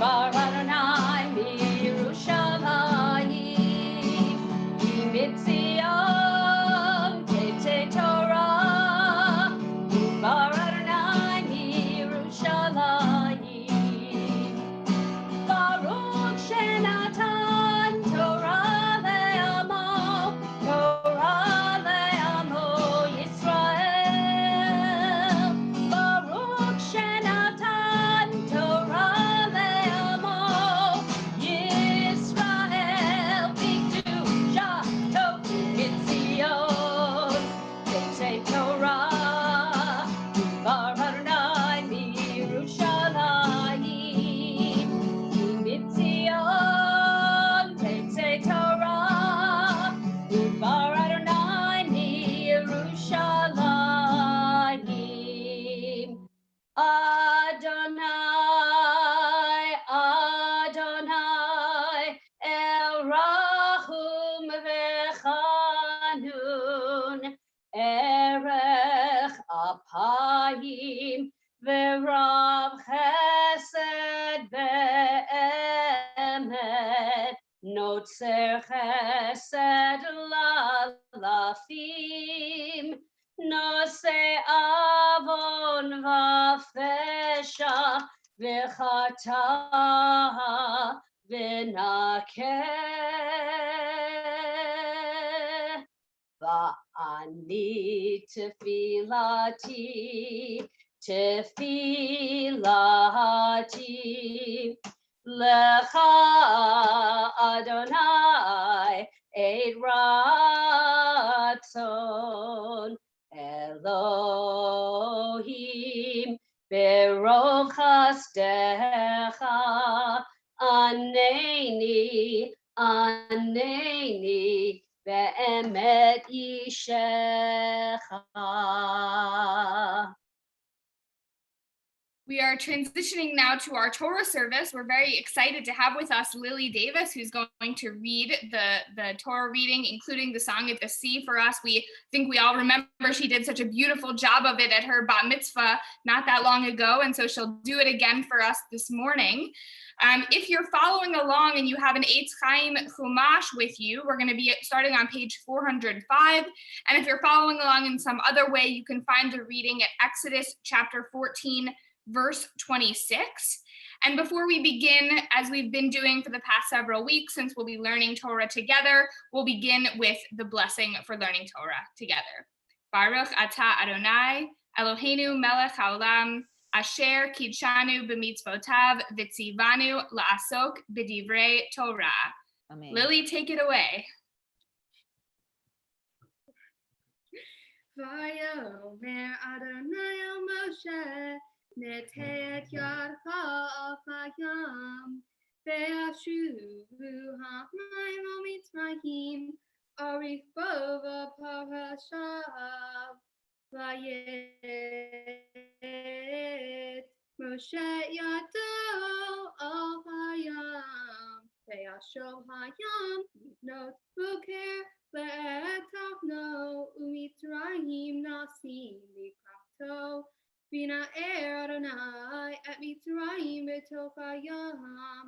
Bar Adonai miYerushalayim. Ki Mitzion, Tetzei Torah, Bar Adonai miYerushalayim. Baruch Shenatan Torah le'amo, Torah le'amo Yisrael. Baruch Shenatan Torah le'amo Yisrael. B'kedusha Toki Mitzion, Tetzei Torah, Bar Adonai miYerushalayim. Mitzion, Tetzei Torah, Bar Adonai miYerushalayim. Adonai, Adonai, El Rahum Vechanun, Erech Apayim, Verav Chesed Ve'emet, Notzer Chesed Lalafim, Nose Avon Vafesha V'chata V'nakeh. Va'ani tefilati, tefilati, lecha Adonai et ratzon, Elohim berov chasdecha, aneni, aneni, ve'emet yishecha. We are transitioning now to our Torah service. We're very excited to have with us Lily Davis, who's going to read the Torah reading, including the Song of the Sea for us. We think we all remember she did such a beautiful job of it at her bat mitzvah not that long ago, and so she'll do it again for us this morning. If you're following along and you have an Eitz Chaim Chumash with you, we're going to be starting on page 405. And if you're following along in some other way, you can find the reading at Exodus chapter 14, verse 26. And before we begin, as we've been doing for the past several weeks, since we'll be learning Torah together, we'll begin with the blessing for learning Torah together. Baruch atah Adonai, Eloheinu melech haolam, asher kidshanu b'mitzvotav v'tzivanu la'asok b'divrei Torah. Amen. Lily, take it away. Vayomer Adonai el Moshe, Nete et yadcha al hayam, ve'ashuvu ha'mayim al Mitzrayim, arich bo v'parashav, vayet Moshe yado al hayam, ve'ashov hayam, not buker, le'etachno u'mitzrayim nasim likachto, v'na'er Adonai et mitzrayim b'toch hayam,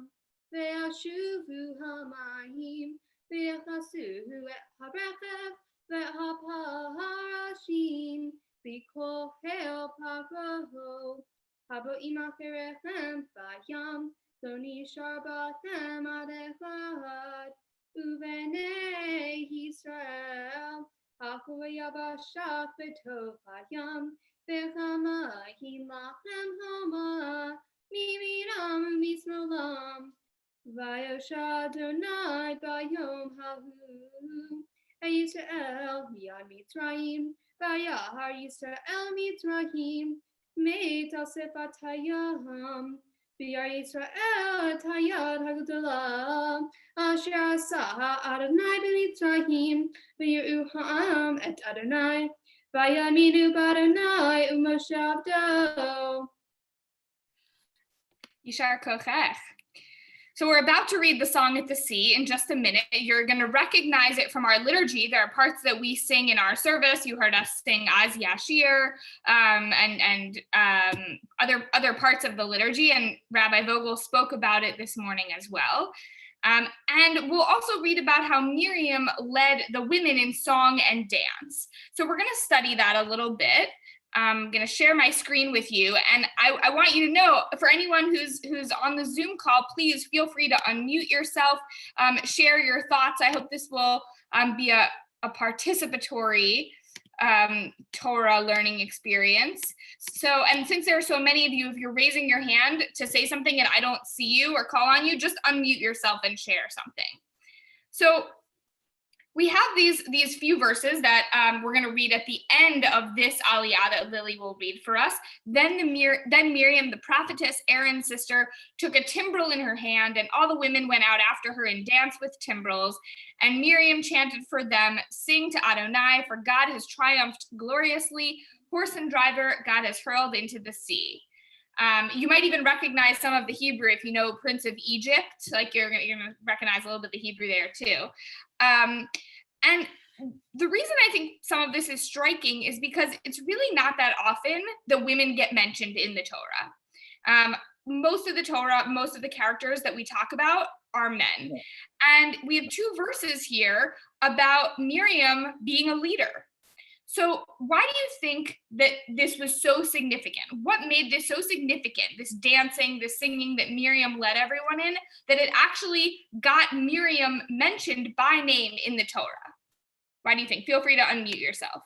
ve'ashuvu hamayim, ve'achasuhu et harechev, ve'haparashim, v'kol hel paro, habo'im acherechem b'yam, lo nishar b'chem ad echad, Uvenei Yisrael, Haku Yabashach B'toch Hayam, Bechama hilachem homa, mimiram mismolam. Vayosha Adonai bayom hahu. Yisrael miyad Mitzrayim, vayahar Yisrael Mitzrayim, meit al sefat hayam. V'yar Yisrael et hayad hagdolah, asher asaha Adonai b'Mitzrayim, v'yiru ha'am et Adonai, v'yaminu b'Adonai u'Moshe avdo. Yishar kochech. So we're about to read the Song at the Sea in just a minute. You're going to recognize it from our liturgy. There are parts that we sing in our service. You heard us sing Az Yashir and other parts of the liturgy, and Rabbi Vogel spoke about it this morning as well. And we'll also read about how Miriam led the women in song and dance. So we're going to study that a little bit. I'm going to share my screen with you, and I want you to know, for anyone who's on the Zoom call, please feel free to unmute yourself, share your thoughts. I hope this will be a participatory Torah learning experience. So, and since there are so many of you, if you're raising your hand to say something and I don't see you or call on you, just unmute yourself and share something. So we have these few verses that we're going to read at the end of this Aliyah that Lily will read for us. Then Miriam, the prophetess, Aaron's sister, took a timbrel in her hand, and all the women went out after her and danced with timbrels. And Miriam chanted for them, "Sing to Adonai, for God has triumphed gloriously. Horse and driver, God has hurled into the sea." You might even recognize some of the Hebrew if you know Prince of Egypt. Like you're gonna recognize a little bit of the Hebrew there too. And the reason I think some of this is striking is because it's really not that often the women get mentioned in the Torah. Most of the characters that we talk about are men. And we have two verses here about Miriam being a leader. So why do you think that this was so significant? What made this so significant, this dancing, this singing that Miriam led everyone in, that it actually got Miriam mentioned by name in the Torah? Why do you think? Feel free to unmute yourself.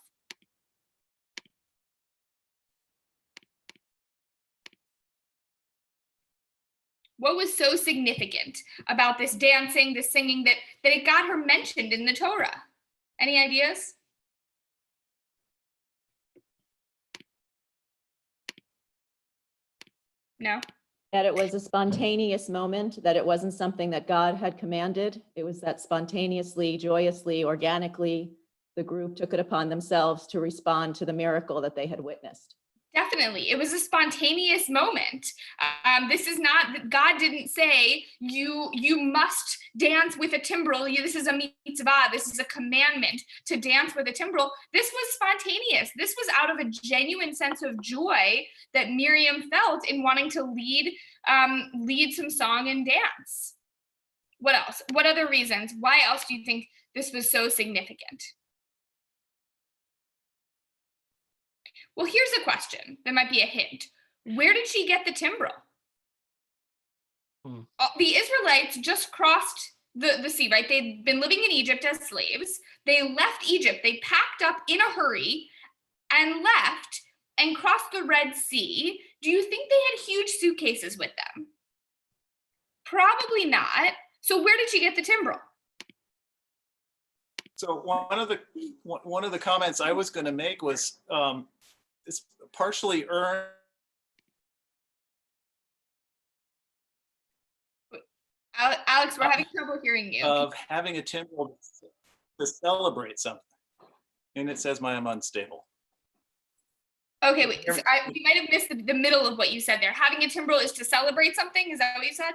What was so significant about this dancing, this singing, that it got her mentioned in the Torah? Any ideas? No? That it was a spontaneous moment, that it wasn't something that God had commanded. It was that spontaneously, joyously, organically, the group took it upon themselves to respond to the miracle that they had witnessed. Definitely. It was a spontaneous moment. This is not, God didn't say, you must dance with a timbrel. This is a mitzvah. This is a commandment to dance with a timbrel. This was spontaneous. This was out of a genuine sense of joy that Miriam felt in wanting to lead some song and dance. What else? What other reasons? Why else do you think this was so significant? Well, here's a question that might be a hint. Where did she get the timbrel? The Israelites just crossed the sea, right? They'd been living in Egypt as slaves. They left Egypt. They packed up in a hurry and left and crossed the Red Sea. Do you think they had huge suitcases with them? Probably not. So where did she get the timbrel? So one of the comments I was going to make was it's partially earned. Alex, we're having trouble hearing you. Of having a timbrel to celebrate something. And it says I'm unstable. Okay, wait. So we might have missed the middle of what you said there. Having a timbrel is to celebrate something? Is that what you said?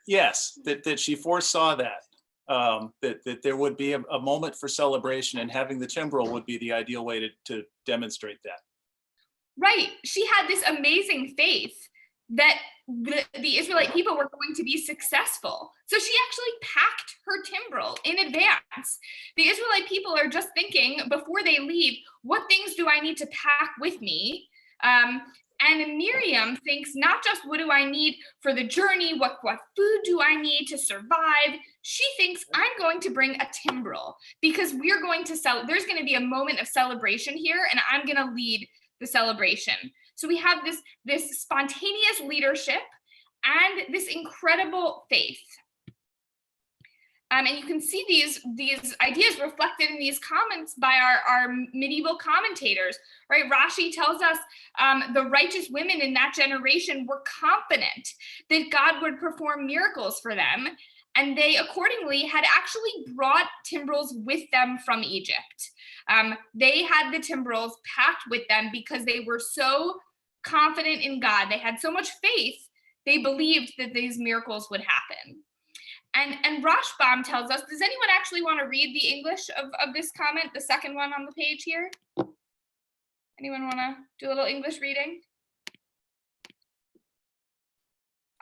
Yes, that she foresaw that. That there would be a moment for celebration, and having the timbrel would be the ideal way to demonstrate that. Right. She had this amazing faith that the Israelite people were going to be successful. So she actually packed her timbrel in advance. The Israelite people are just thinking before they leave, what things do I need to pack with me? And Miriam thinks not just what do I need for the journey, what food do I need to survive? She thinks I'm going to bring a timbrel because we're going to there's going to be a moment of celebration here, and I'm going to lead the celebration. So we have this spontaneous leadership and this incredible faith. And you can see these ideas reflected in these comments by our medieval commentators, right? Rashi tells us the righteous women in that generation were confident that God would perform miracles for them, and they accordingly had actually brought timbrels with them from Egypt. They had the timbrels packed with them because they were so confident in God. They had so much faith, they believed that these miracles would happen. And Rashbam tells us, does anyone actually want to read the English of this comment, the second one on the page here? Anyone want to do a little English reading?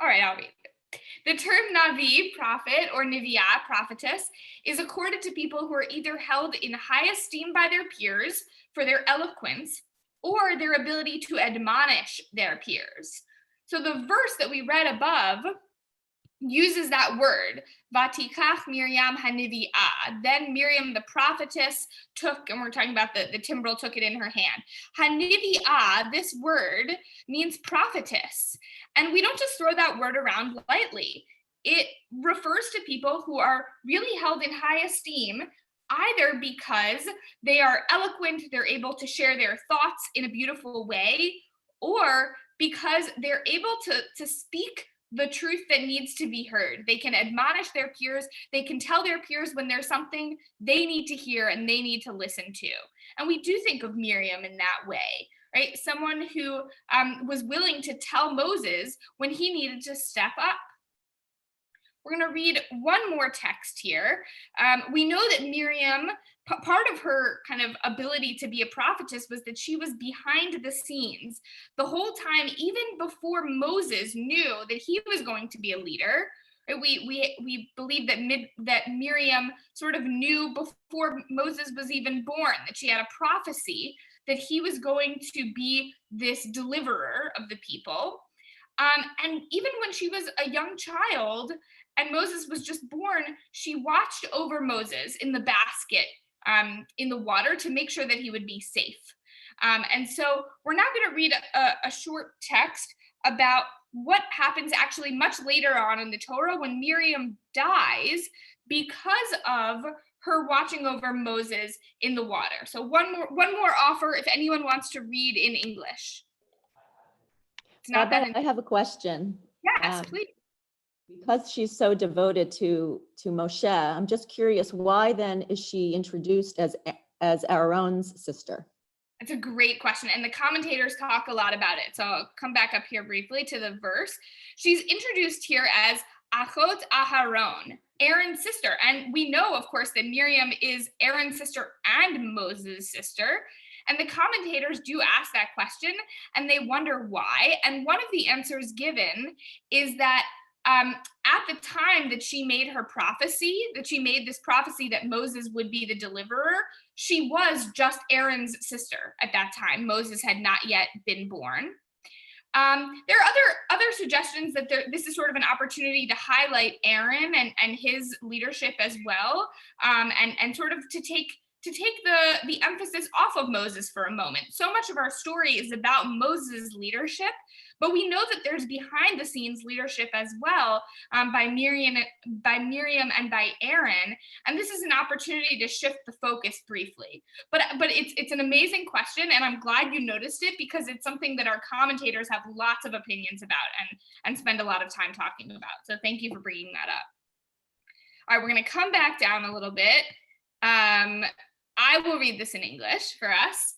All right, I'll read it. The term Navi, prophet, or Niviah, prophetess, is accorded to people who are either held in high esteem by their peers for their eloquence or their ability to admonish their peers. So the verse that we read above uses that word, Vatikach Miriam Hanivi'ah. Then Miriam the prophetess took, and we're talking about the timbrel, took it in her hand. Hanivi'ah, this word means prophetess. And we don't just throw that word around lightly. It refers to people who are really held in high esteem, either because they are eloquent, they're able to share their thoughts in a beautiful way, or because they're able to speak the truth that needs to be heard. They can admonish their peers. They can tell their peers when there's something they need to hear and they need to listen to. And we do think of Miriam in that way, right? Someone who was willing to tell Moses when he needed to step up. We're going to read one more text here. We know that Miriam, part of her kind of ability to be a prophetess was that she was behind the scenes the whole time, even before Moses knew that he was going to be a leader. Right? We believe that Miriam sort of knew before Moses was even born, that she had a prophecy that he was going to be this deliverer of the people. And even when she was a young child and Moses was just born, she watched over Moses in the basket in the water to make sure that he would be safe. And so we're now going to read a short text about what happens actually much later on in the Torah when Miriam dies because of her watching over Moses in the water. So one more offer if anyone wants to read in English. It's not that I have a question. Yes, please. Because she's so devoted to Moshe, I'm just curious, why then is she introduced as Aaron's sister? That's a great question. And the commentators talk a lot about it. So I'll come back up here briefly to the verse. She's introduced here as Achot Aharon, Aaron's sister. And we know, of course, that Miriam is Aaron's sister and Moses' sister. And the commentators do ask that question and they wonder why. And one of the answers given is that at the time that she made her prophecy, that she made this prophecy that Moses would be the deliverer, she was just Aaron's sister at that time. Moses had not yet been born. There are other suggestions that this is sort of an opportunity to highlight Aaron and his leadership as well, and sort of to take the emphasis off of Moses for a moment. So much of our story is about Moses' leadership, but we know that there's behind the scenes leadership as well by Miriam and by Aaron. And this is an opportunity to shift the focus briefly. But it's an amazing question, and I'm glad you noticed it because it's something that our commentators have lots of opinions about and spend a lot of time talking about. So thank you for bringing that up. All right, we're going to come back down a little bit. I will read this in English for us.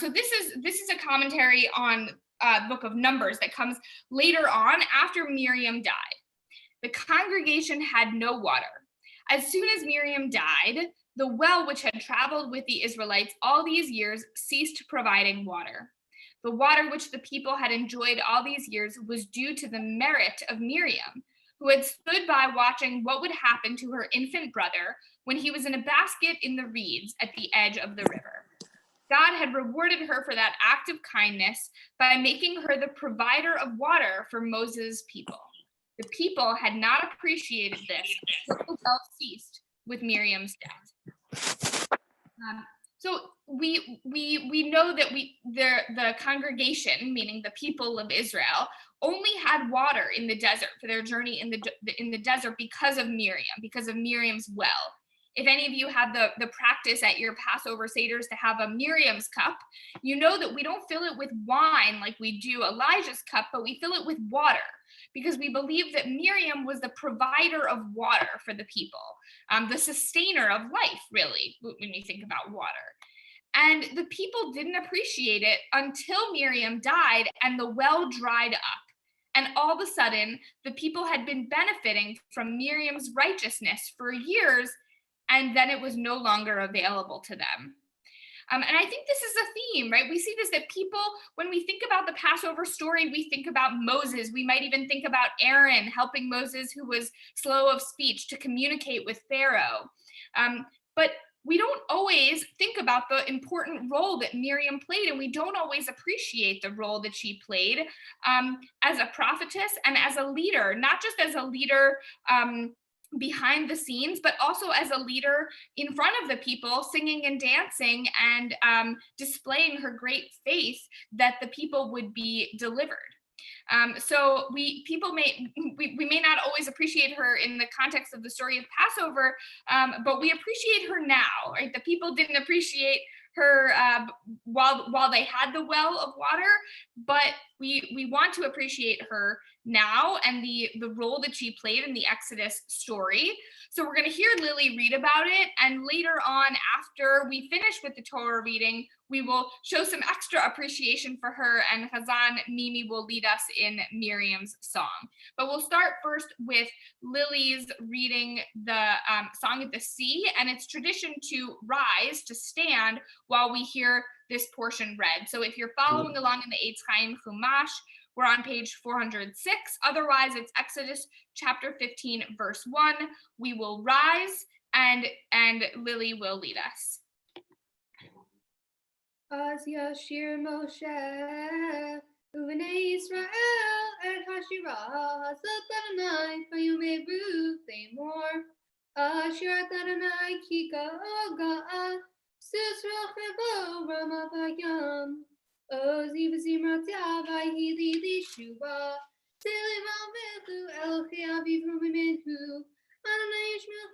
So this is a commentary on book of Numbers that comes later on after Miriam died. The congregation had no water. As soon as Miriam died, the well which had traveled with the Israelites all these years ceased providing water. The water which the people had enjoyed all these years was due to the merit of Miriam, who had stood by watching what would happen to her infant brother when he was in a basket in the reeds at the edge of the river. God had rewarded her for that act of kindness by making her the provider of water for Moses' people. The people had not appreciated this until the well ceased with Miriam's death. So we know that the congregation, meaning the people of Israel, only had water in the desert for their journey in the desert because of Miriam's well. If any of you have the practice at your Passover Seders to have a Miriam's cup, you know that we don't fill it with wine like we do Elijah's cup, but we fill it with water, because we believe that Miriam was the provider of water for the people, the sustainer of life, really, when you think about water. And the people didn't appreciate it until Miriam died and the well dried up. And all of a sudden, the people had been benefiting from Miriam's righteousness for years, and then it was no longer available to them. And I think this is a theme, right? We see this, that people, when we think about the Passover story, we think about Moses. We might even think about Aaron helping Moses, who was slow of speech, to communicate with Pharaoh. But we don't always think about the important role that Miriam played, and we don't always appreciate the role that she played as a prophetess and as a leader, not just as a leader behind the scenes, but also as a leader in front of the people, singing and dancing and displaying her great faith that the people would be delivered. So we may not always appreciate her in the context of the story of Passover, but we appreciate her now, right? The people didn't appreciate her while they had the well of water, but we want to appreciate her now and the role that she played in the Exodus story. So we're going to hear Lily read about it, and later on, after we finish with the Torah reading, we will show some extra appreciation for her, and Hazan Mimi will lead us in Miriam's song. But we'll start first with Lily's reading the Song of the Sea, and it's tradition to rise, to stand, while we hear this portion read. So if you're following along in the Eitz Chaim Chumash, we're on page 406. Otherwise, it's Exodus chapter 15, verse 1. We will rise, and Lily will lead us. Az Yashir Moshe, Uvenei Israel, Et Hashirah, Hazat Adonai, Vayume Ruth, Amor, Asher Adonai, Kika Oga, Susra Chebo, Rama Vayam, Ozi Vizimratia, Vayhili Lishuba, Selivam Vechu, Elochi Aviv Rumimenhu, Adonai Ishmel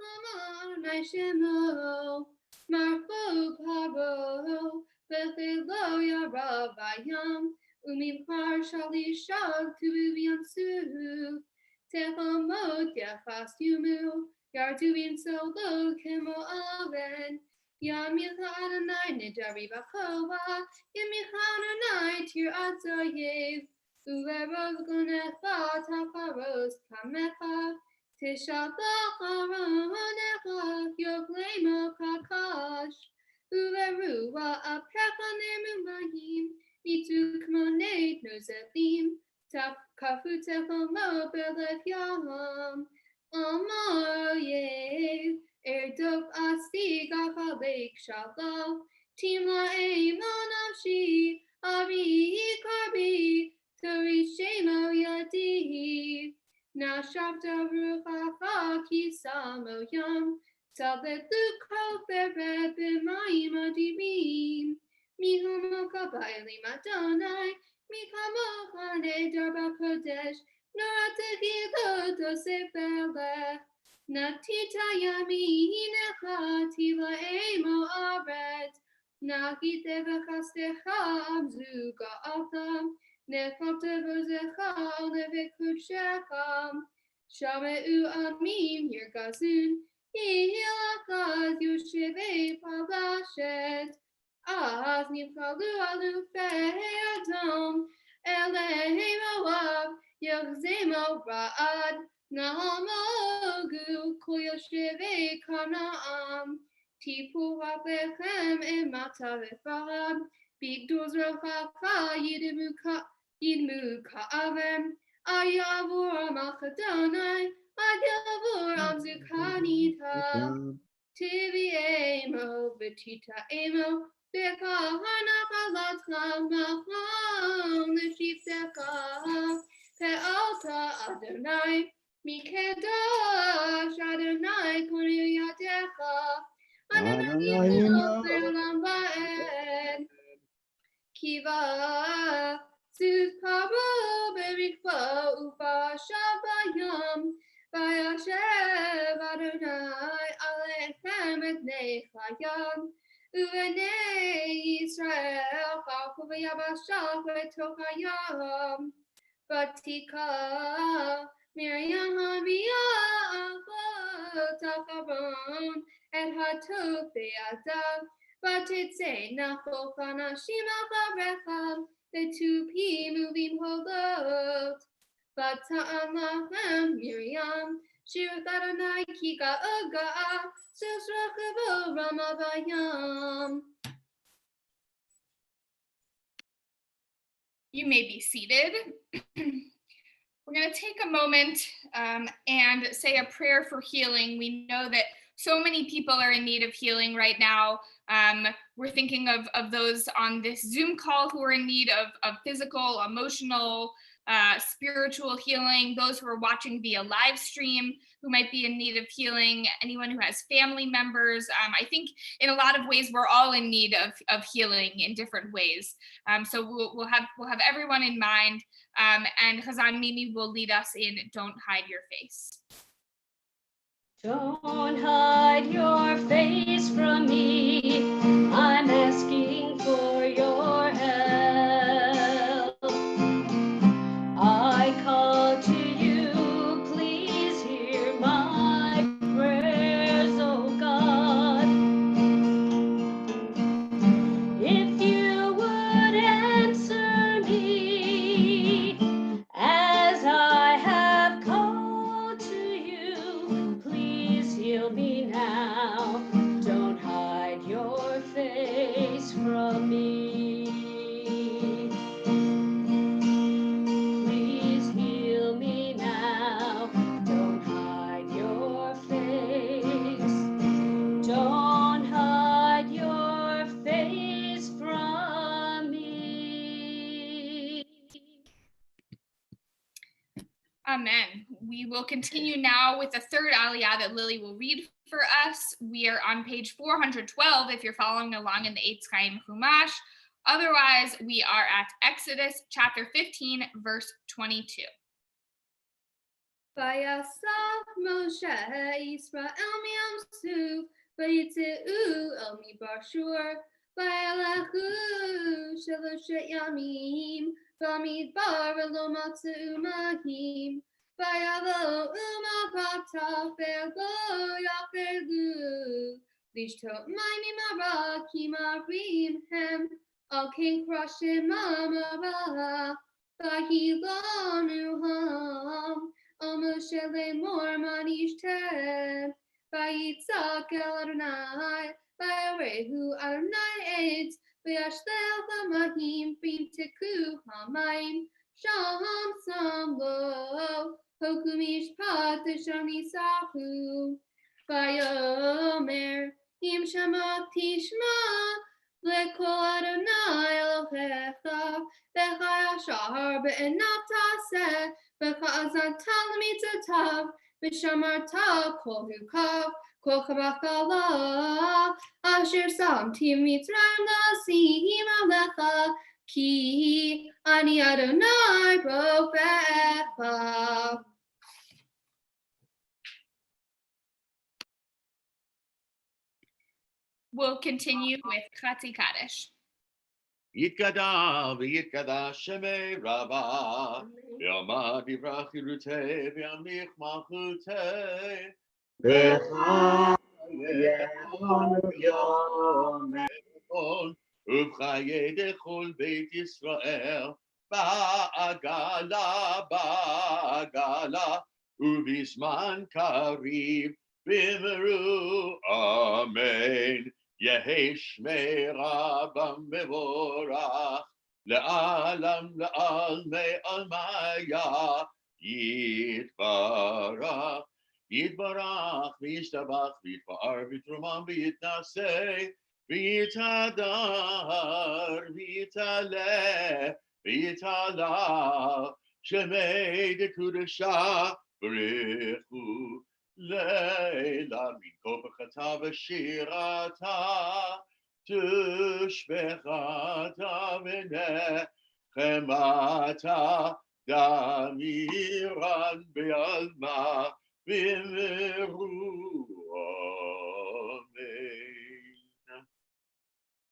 Adonai Shemo, Marco Paro, Bethelo Yarav Vayam, Umimchar Shalishag Tuviansu, Tehomot Yafas Yumu, Yarduin Solo Kemo Aven, Yamilcha Adonai Nidari Bachova, Yamilcha Adonai Tir Atzayev, Uverov Gonecha Taparos Kamecha, Tishabach Aronecha, Yoglemo Kakash, Uverua Apecha Nermumahim, Mitu Kmonet Nozelim, Tap Kafu Techomo Belet Yaham, Amoyev, Erdop Asti Gafalek Shalal, Timla Eimon Avshi, Ari Karbi, Tori Shemo Yadi, Nashavta Ruchacha Kisamo Yam, Tablet Lukho Beret B'mayim Adirim, Mihomo Kabayli Madonai, Mikamo Chane Darba Kodesh, Norategi Lodo Sepele, Natita Yami Hinecha Tiva Emo Aret, Nakite Vechastecha Amzuga Altam, Nefate Vozecha Nevekudshecha, Shameu Amim Yirgazun, Hilakaz Yusheve Pabashet, Az Nifkalu Alu Fe'adam, Elehei Moab, Yachzemo Ra'ad, Nahamogu Koyosheve Kana'am, Tipu Wapechem Emata Vefahab, Bigduz Rochacha Yidmu Ka'avem, Ayavur Machadonai, Ayavur Amzukanita, Tivi Emo, Betita Emo, Beka Hanakalatcha Maham, Lishiftecha, Pe'alta Adonai, Mikedash Adonai Kunu Yadecha, Adonai Kiva sus pabo berikwa upa shabayam vayashev Adonai alechem et nechayam uvene Yisrael chafu v'yabashach v'tochayam vatika Miriam haviyah avot et hatov be'adav Vatitse nachokana shima varecha the two P moving holot. Vata'am lachem Miriam shir Adonai kika oga susrachavo ramavayam. You may be seated. We're going to take a moment and say a prayer for healing. We know that so many people are in need of healing right now. We're thinking of those on this Zoom call who are in need of physical, emotional, spiritual healing, those who are watching via live stream who might be in need of healing, anyone who has family members. I think in a lot of ways, we're all in need of healing in different ways. So we'll have everyone in mind, and Chazan Mimi will lead us in Don't Hide Your Face. Don't hide your face from me. I'm asking for your help. I call to you, please hear my prayers, oh God. If you would answer me as I have called to you, please heal me now. Don't hide your face from me. Please heal me now. Don't hide your face. Don't hide your face from me. Amen. We will continue now with the third Aliyah that Lily will read for us. We are on page 412 if you're following along in the Eitz Chaim Chumash. Otherwise, we are at Exodus chapter 15, verse 22. Vayasaf Moshe Yisrael mi'am Suf vayitze'u el midbar Shur vayalechu sheloshet yamim bamidbar v'lo matzu mahim vayavo umapatav ve'lo yachelu lishtot mayim arakim arim hem al ken krashim amara vahilonu ham Moshe lemor manishtet, vayitzak el Adonai, vayarehu Adonai etz, vayashleach hamahim v'yimteku hamayim, sham samlo, hoku mishpat v'sham yisachu, vayomer im shama tishma, lekol Adonai Elohecha, v'chayashar be'enav taseh, V'cha'azan talmitzatav, v'shamarta kol hukav, kol chavachala, asher samti mitzrayim la'asihim alecha, ki ani Adonai rofecha. We'll continue with Chatzi Kaddish. Yitkada v'yitkada shemei Rabbah, v'yamad yivrach yirutei, v'yamlich malchutei. Becha yechonu yom Uvchaye dechol beit Yisrael, ba'agala, ba'agala, uvizman kariv, b'meru, amen. Yehi shmei Rabbam mevorach, le'alam le'almei almaya, yitbarach, yitbarach, v'yishtabach, v'yitfa'ar, v'yitrumam, v'yitnaseh, v'yitadar, v'yitaleh, v'yitala, shemei dekudesha, b'rechu, לילה מן כופחתה ושירתה, תשבחתה ונחמתה, דמירן בעלמה במרום.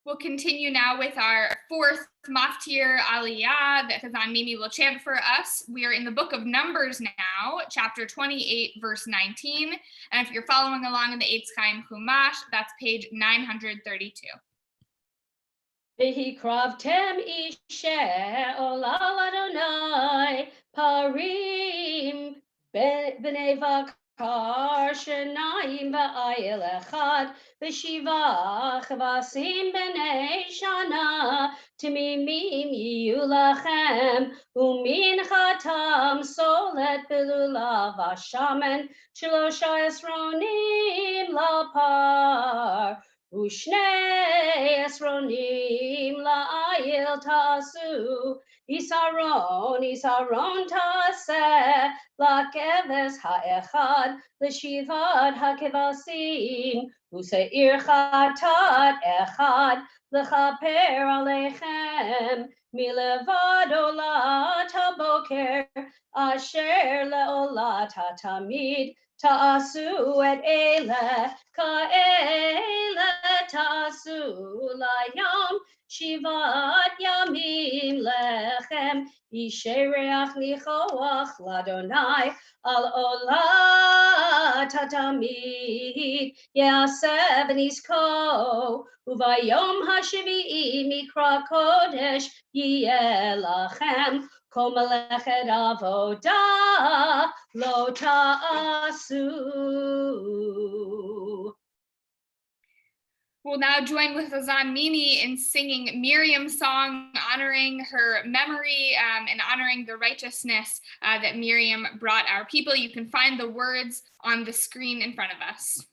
We'll continue now with our fourth maftir Aliyah that Chazan Mimi will chant for us. We are in the book of Numbers now, chapter 28, verse 19. And if you're following along in the Eitz Chaim Chumash, that's page 932. V'hikravtem ishe olal Adonai parim b'nei vakar shenayim v'ayil echad v'shiva chavasim b'nei shana timimim yiyu lachem umin chatam solet b'lulav hashamen shelosha esronim lapar Ushnei esronim la'ayil tasu, isaron taseh, la'keves ha'echad, l'shivad ha'kevasim, use'ir chatat echad, l'chaper aleichem, milevad olat haboker, asher le'olat ha'tamid, Ta'asu et ele, ka'ele ta'asu layam, shivat yamim lechem, yishereach lichoach ladonai, al olat hatamid, yaseh v'nisko, uvayom hashvi'i mikra kodesh, yiyeh lachem, Kol melechet avodah lo ta'asu. We'll now join with Chazan Mimi in singing Miriam's song, honoring her memory and honoring the righteousness that Miriam brought our people. You can find the words on the screen in front of us.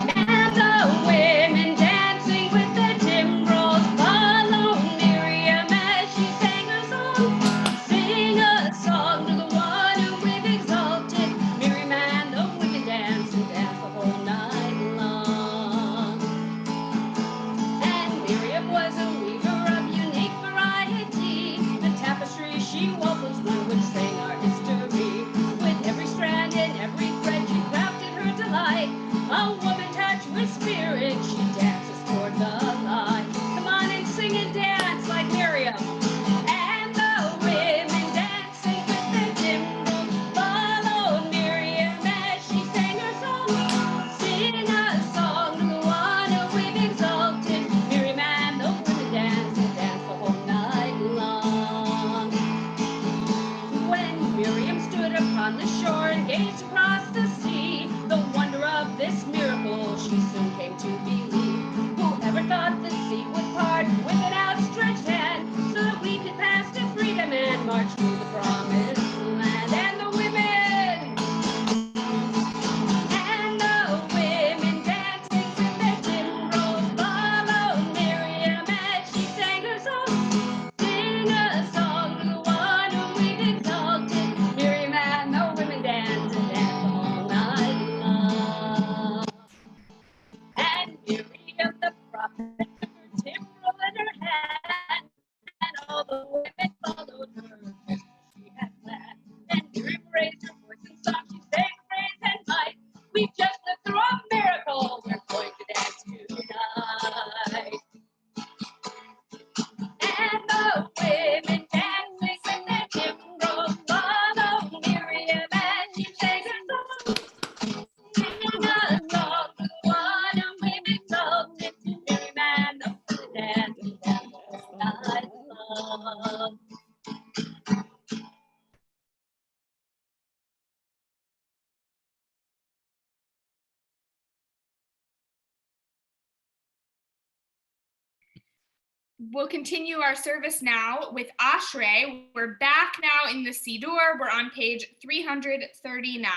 And the women dancing with the timbrels followed Miriam as she sang her song. Sing a song to the one who we've exalted. Miriam and the women dance and dance the whole night long. And Miriam was a weaver of unique variety. The tapestry she wove was one which sang our history. With every strand and every thread she crafted her delight. A woman touched with spirit, she dances toward the light. Come on and sing and dance like Miriam. And the women dancing with the timbrels followed Miriam as she sang her song. Sing a song to the one who we've exalted. Miriam and the women dance and dance the whole night long. When Miriam stood upon the shore and gazed across the sea, the wonder of this miracle she soon came to believe. Whoever thought the sea would part with an outstretched hand so that we could pass to freedom and march to the promised land? And the women dancing with their timbrels followed Miriam as she sang her song. Sing a song to the one who we've exalted. Miriam and the women dance and dance all night long. And Miriam the prophet took her timbrel in her hand, and all the women followed her as she had planned. And Miriam raised her voice and song, she sang praise and might. We've just lived through a miracle, we're going to dance tonight. And the women dancing with their timbrels followed Miriam as she sang her song. Sing a song to the one who we've exalted. Miriam and the women dance and dance all night long. We'll continue our service now with Ashrei. We're back now in the Siddur. We're on page 339.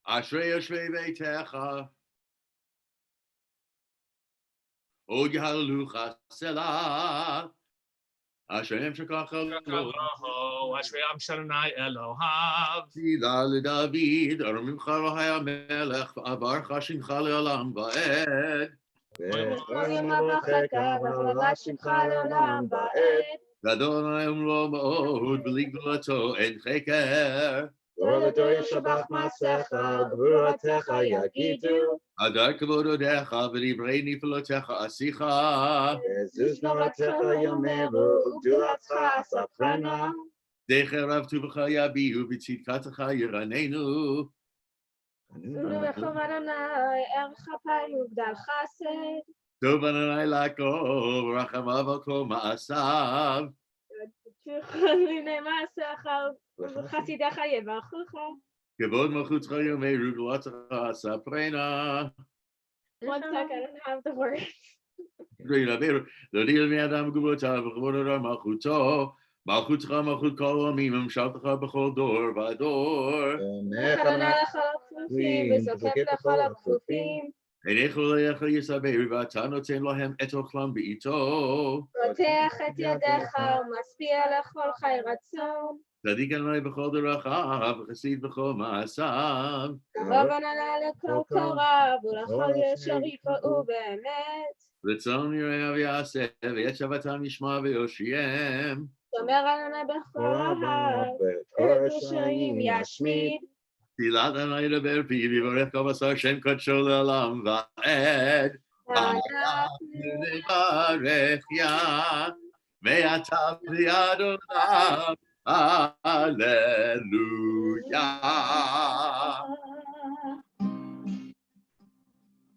Ashrei Yoshvei Beitecha Od Yahalucha Selah. Hashem Shekach Elo. Ashrei Am Shaddai Elohav. Tila David, Aramimcha Rohai Melech, Abar Chashincha Leolam Va'ed. Gadol Hayom Lo Ma'od, V'Ligdolato En Cheker. Adar Kavododecha, V'Divrei Niflotecha Asicha. Decher Rav Tuvecha Yabihu, V'Tzidkatecha Yiranenu. Tov Adonai Lakov, Rachamav Al Kol Ma'asav. Kevod Malchutcha Yomeru, Gvulatecha Saprena. One sec, I don't have the word. Lo Dil Mi'adam Gvulotav, V'Kvod Adar Malchuto. Malchutcha Malchut Kol Amim, Shaltecha B'Chol Dor V'Ador. Einecho Le'echa Yisabehu, V'Ata Noten Lohem Et Ochlam B'Ito. Tzadik Adonai B'Chol Derachav, V'Chasid B'Chol Ma'asav. V'Tzon Yirei V'Yaseh, V'Yet Shavatam Yishma V'Yoshiem. Tilat Adonai Leber Pi, V'Yorech Kol Basar Shem Kodsho Le'olam Va'ed. V'Anachnu Nevarech Ya, Ve'ata V'Adonai. Hallelujah.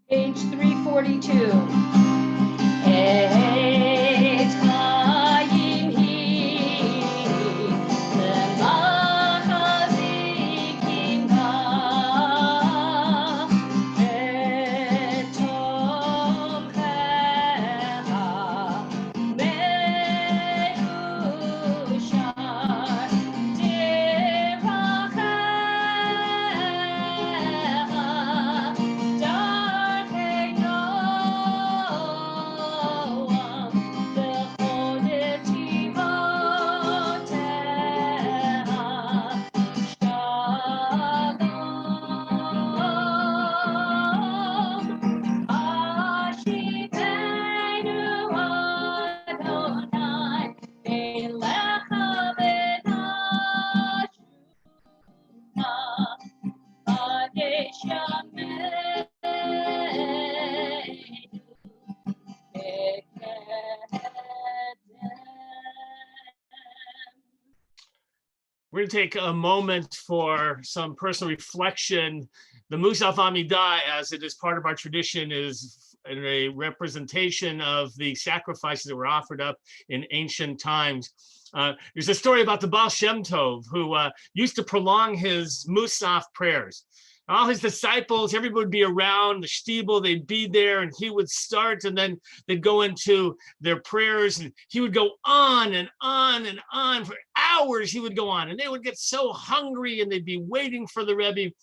Page 342. Etz Chaim hi, le'machazikim ha, et tomchecha, me'ushar, dirachecha, darkei Noam, b'chol netivoteha, shalom. Ashivenu Adonai, elecha v'nashuna, kadesh yameinu, We're going to take a moment for some personal reflection. The Musaf Amidah, as it is part of our tradition, is a representation of the sacrifices that were offered up in ancient times. There's a story about the Baal Shem Tov, who used to prolong his Musaf prayers. All his disciples, everybody would be around the shtibel, they'd be there, and he would start, and then they'd go into their prayers, and he would go on and on and on for hours. He would go on, and they would get so hungry, and they'd be waiting for the Rebbe.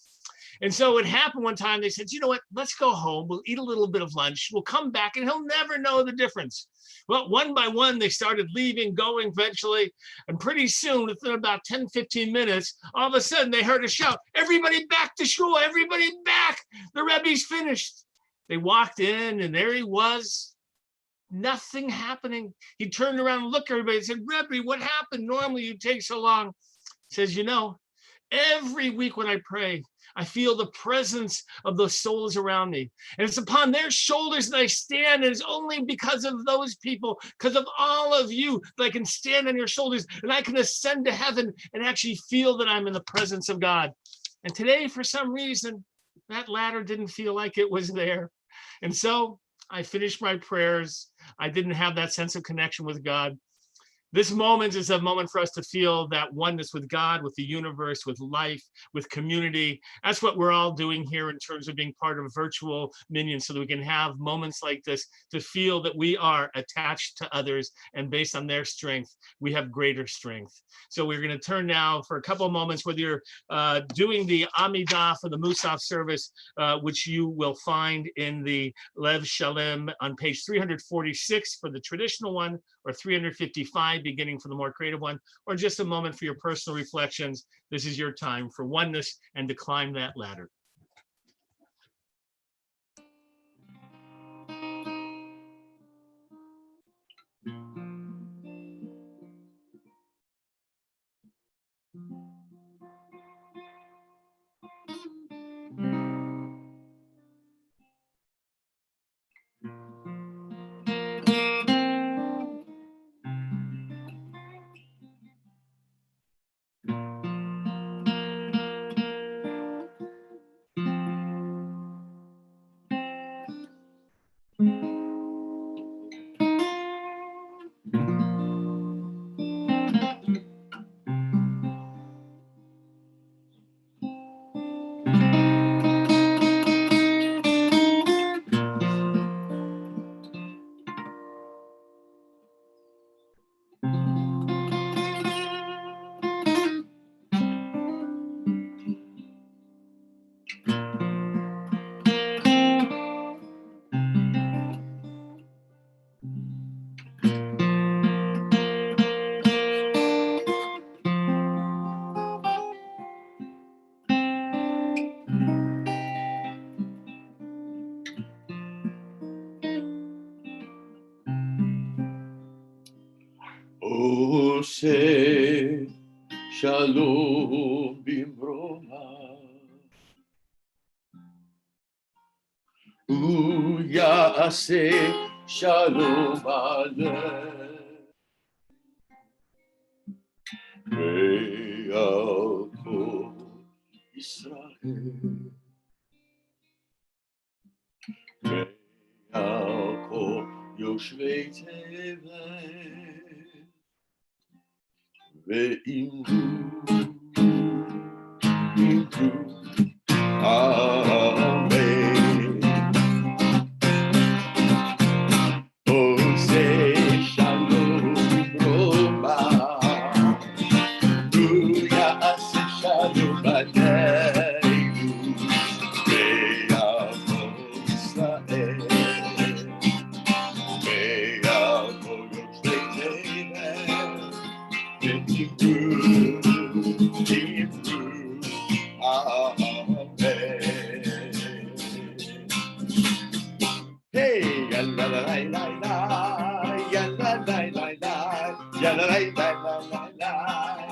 And so it happened one time, they said, you know what, let's go home, we'll eat a little bit of lunch, we'll come back, and he'll never know the difference. Well, one by one, they started leaving, going eventually, and pretty soon, within about 10, 15 minutes, all of a sudden they heard a shout, everybody back to shul, everybody back, the Rebbe's finished. They walked in, and there he was, nothing happening. He turned around and looked at everybody and said, Rebbe, what happened? Normally you take so long. He says, you know, every week when I pray, I feel the presence of those souls around me. And it's upon their shoulders that I stand. And it's only because of those people, because of all of you, that I can stand on your shoulders and I can ascend to heaven and actually feel that I'm in the presence of God. And today, for some reason, that ladder didn't feel like it was there. And so I finished my prayers. I didn't have that sense of connection with God. This moment is a moment for us to feel that oneness with God, with the universe, with life, with community. That's what we're all doing here in terms of being part of virtual Minyan, so that we can have moments like this to feel that we are attached to others, and based on their strength, we have greater strength. So we're going to turn now for a couple of moments, whether you're doing the Amidah for the Musaf service, which you will find in the Lev Shalem on page 346 for the traditional one, or 355 beginning for the more creative one, or just a moment for your personal reflections. This is your time for oneness and to climb that ladder. עושה שלום במרומה, הוא יעשה שלום עליהם, ועל כל ישראל, ועל כל יושבי תבל, ואמרו, אמן. עושה שלום במרומה, הוא יעשה שלום עלינו, ועל כל ישראל, ועל כל יושבי תבל, Hey, yalla la la la la, yalla la la la, yalla la la la la la,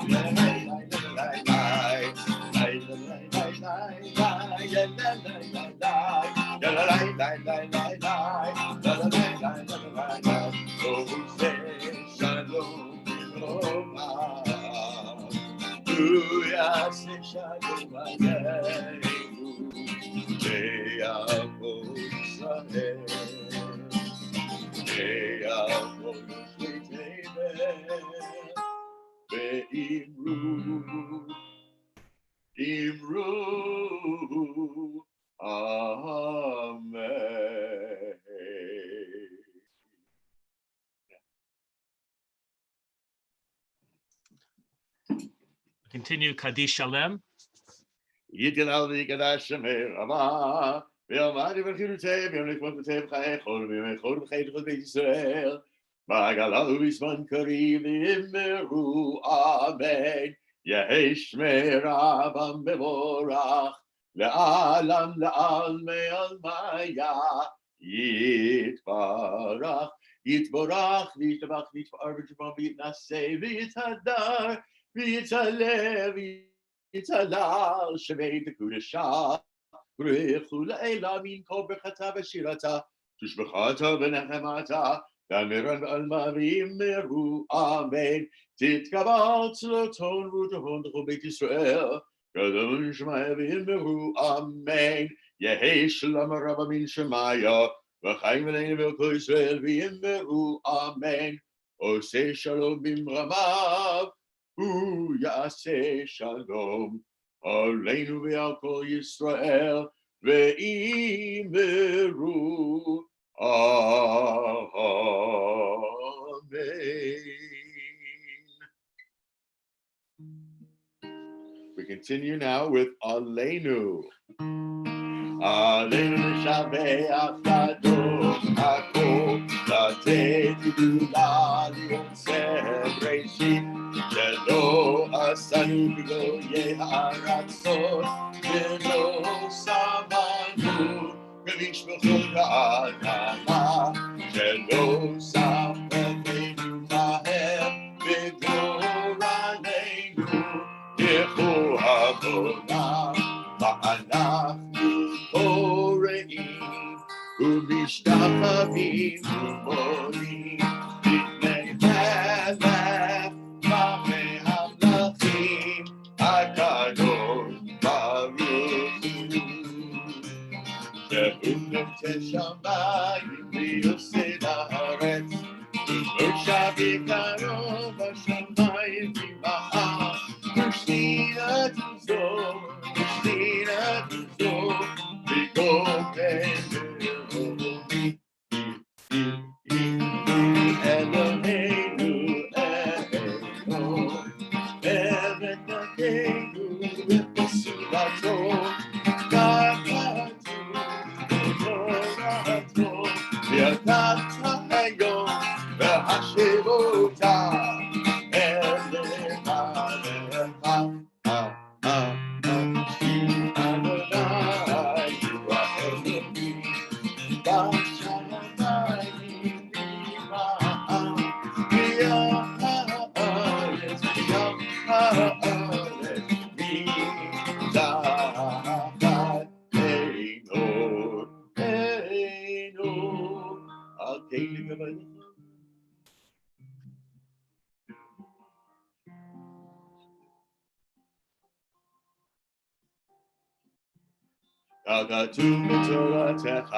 yalla la la la la, yalla la la la, yalla la la la la, yalla la la la la, oh say shalom Roma, say shalom aleinu, ve'yakol Israel, ve'yakol yoshvei tevel, ve'imru, amen. Continue Kaddish Shalem. יתגדל ויקדש שמי רבה, ויאמר ובחירותי, ויום לקמות בטב חייכול, וימי חול וחי לכל בית ישראל, בעגלה ובזמן קריב, ויאמרו אמן, יהי שמי רבם מבורך, לעלם לעלמי עלמיה, יתברך, יתברך, ויתברך, ויתפאר ושמו, ויתנשא, ויתהדר, ויתעלה, יתהלל שמי בקודשה, ברכו לאלה מן כל ברכתה ושירתה, תשבחתה ונחמתה, ואמרן בעלמה ויאמרו אמן, תתקבל צלותון ותהון לכל בית ישראל, קדום שמיה ויאמרו אמן, יהי שלום רבה מן שמיה, וחיים עלינו ולכל ישראל ויאמרו אמן, עושה שלום במרמיו, הוא יעשה שלום עלינו ועל כל ישראל, ואמרו Amen. We continue now with Aleinu. Aleinu לשבח לדום הכל, לתת גדולה ליוצר בראשית, שלא עשנו בגויי הרצון, ולא שמענו במשפחות האדמה, שלא שמחנו מהר בגורלנו, לכו עבודה, ואנחנו קוראים ומשתחווים ומודים לפני מלך מלכי המלכים הקדוש ברוך הוא. שהוא נותן שמיים ויוסד הארץ, ומשה בקרוב בשמיים ממעל, ושנינת זו, ושנינת זו, וגופן ברומי. אלוהינו, אלוהינו, ונתנו בסעודתו, כתבתו, בתורתו, וידעת היום, והשב אותה, אליך, אליך, כתוב בתורתך,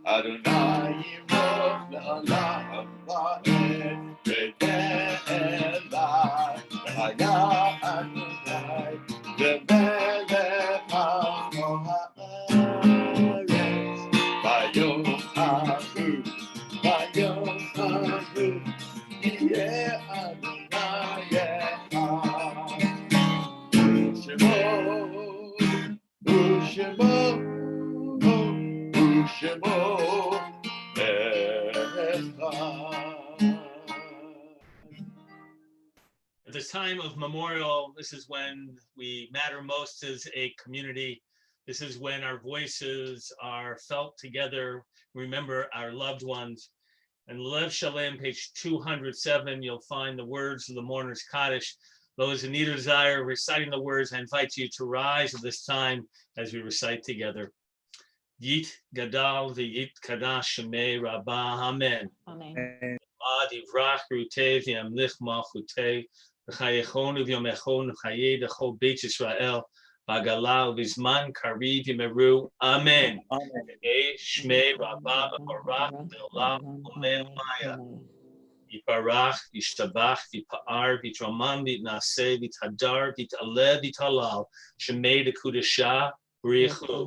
אדוני ימלוך לעולם ועד, ותן אליי, והיה אדוני למלך על כל הארץ. ביום ההוא, ביום ההוא, יהיה אדוני אחד. ושמו At this time of memorial, this is when we matter most as a community. This is when our voices are felt together. Remember our loved ones. And Lev Shalem, page 207, you'll find the words of the mourner's Kaddish. Those in need or desire reciting the words, I invite you to rise at this time as we recite together. Yit Gadal v'Yit Kadash Shemei Rabbah. Amen. Amen. Ad Yivrach Rutei v'Yamlich Malchutei v'Chayechon v'Yomechon v'Chayei Dechol Beit Yisrael v'Gala v'Zman Kariv Yimeru. Amen. Shmei Rabbah Barach Ve'olam Omer Maya. Yiparach, Yishtabach, Yipa'ar, Yitramam, Yitnaseh, Yithadar, Yitaleh, Yitalal, Shemei Dekudesha, Brichu,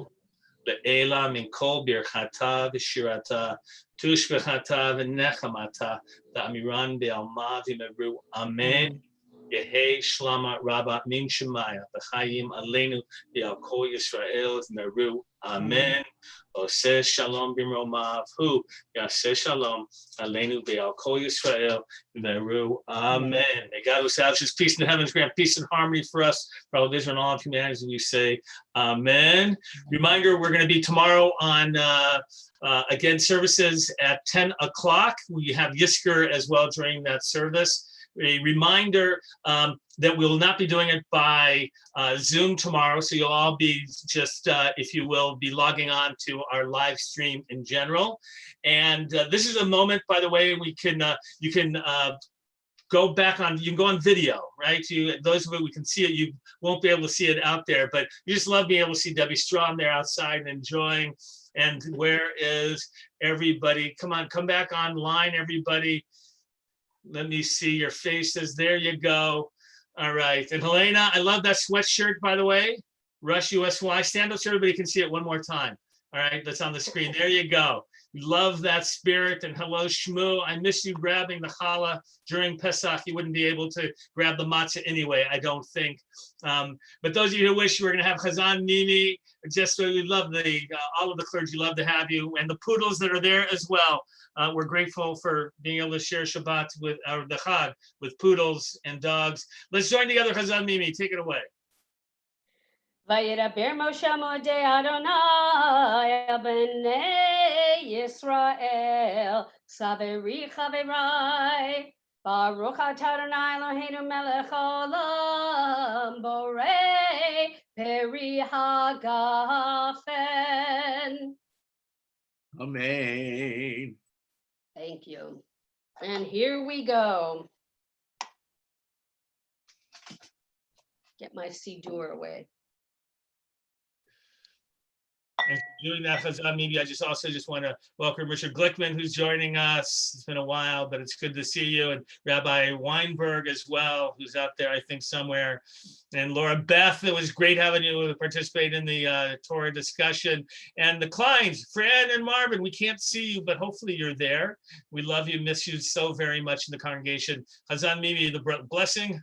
Le'ela min kol birchata v'shirata, tushbechata v'nechamata, Ta'amiran be'alma v'meru, Amen. Yehi Shlama Rabba Min Shemaya, B'chayim Aleinu B'al Kol Yisrael V'meru, Amen. Oseh Shalom B'mromav Hu Yaseh Shalom Aleinu B'al Kol Yisrael V'meru, Amen. May God who establishes peace in the heavens grant peace and harmony for us, for all of Israel and all of humanity, as we say, Amen. Reminder: we're going to be tomorrow on again services at 10 o'clock. We have Yisker as well during that service. A reminder that we will not be doing it by Zoom tomorrow, so you'll all be just, if you will, be logging on to our live stream in general. And this is a moment, by the way, we can you can go back on, you can go on video, right? Those of you, we can see it, you won't be able to see it out there, but you just love being able to see Debbie Strom there outside and enjoying. And where is everybody? Come on, come back online, everybody. Let me see your faces. There you go. All right. And Helena, I love that sweatshirt, by the way. Rush USY. Stand up so everybody can see it one more time. All right, that's on the screen. There you go. Love that spirit. And hello, Shmu. I miss you grabbing the challah during Pesach. You wouldn't be able to grab the matzah anyway, I don't think. But those of you who wish, we're going to have Chazan Mimi. Just we love all of the clergy love to have you, and the poodles that are there as well. We're grateful for being able to share Shabbat with the Chag with poodles and dogs. Let's join together, Chazan Mimi. Take it away. Vayidaber Moshe Modei Adonai el bnei Yisrael Saveri Chaverai Baruch atah Adonai Eloheinu melech haolam borei peri hagafen. Amen. Thank you. And here we go. Get my siddur away. And doing that, Chazan Mimi, I just want to welcome Richard Glickman, who's joining us. It's been a while, but it's good to see you. And Rabbi Weinberg as well, who's out there, I think, somewhere. And Laura Beth, it was great having you participate in the Torah discussion. And the Kleins, Fran and Marvin, we can't see you, but hopefully you're there. We love you, miss you so very much in the congregation. Chazan Mimi, the blessing.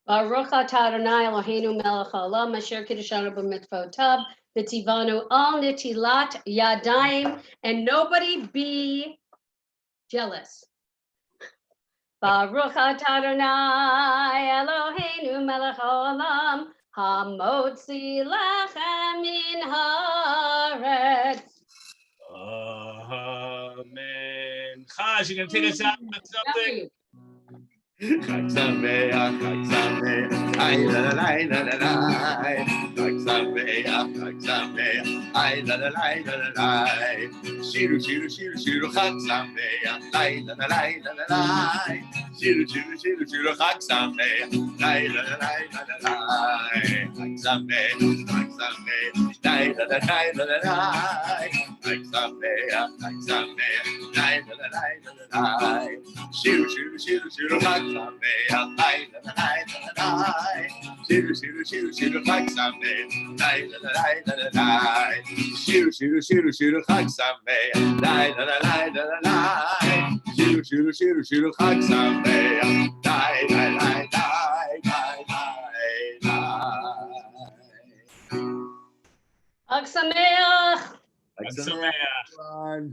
Baruch atah Adonai Eloheinu melech haolam asher kiddushanu b'mitzvotav v'tzivanu al netilat yadayim, and nobody be jealous. Baruch atah Adonai Eloheinu melech haolam hamotzi lachem min haaretz. Amen. Chaz, you gonna take us out with something? Chag Sameach, Chag Sameach, ay la la la la la la. Chag Sameach, Chag Sameach, ay la la la la la la. Shiru, shiru, shiru, shiru, Chag Sameach, ay la la la la la la. Shiru, shiru, shiru, shiru, Chag Sameach, ay la la la la la la. Chag Sameach, Chag Sameach, ay la la la la la la. Chag Sameach, Chag Sameach, ay la la la la la la. Shiru, shiru, shiru, shiru, Chag Sameach, ay la la la la la la. Shiru, shiru, shiru, shiru, Chag Sameach, ay la la la la la la. Shiru, shiru, shiru, shiru, Chag Sameach, ay la la la la la la. Shiru, shiru, shiru, shiru, Chag Sameach, ay la la la la la. Chag Sameach. Chag Chag Sameach, everyone.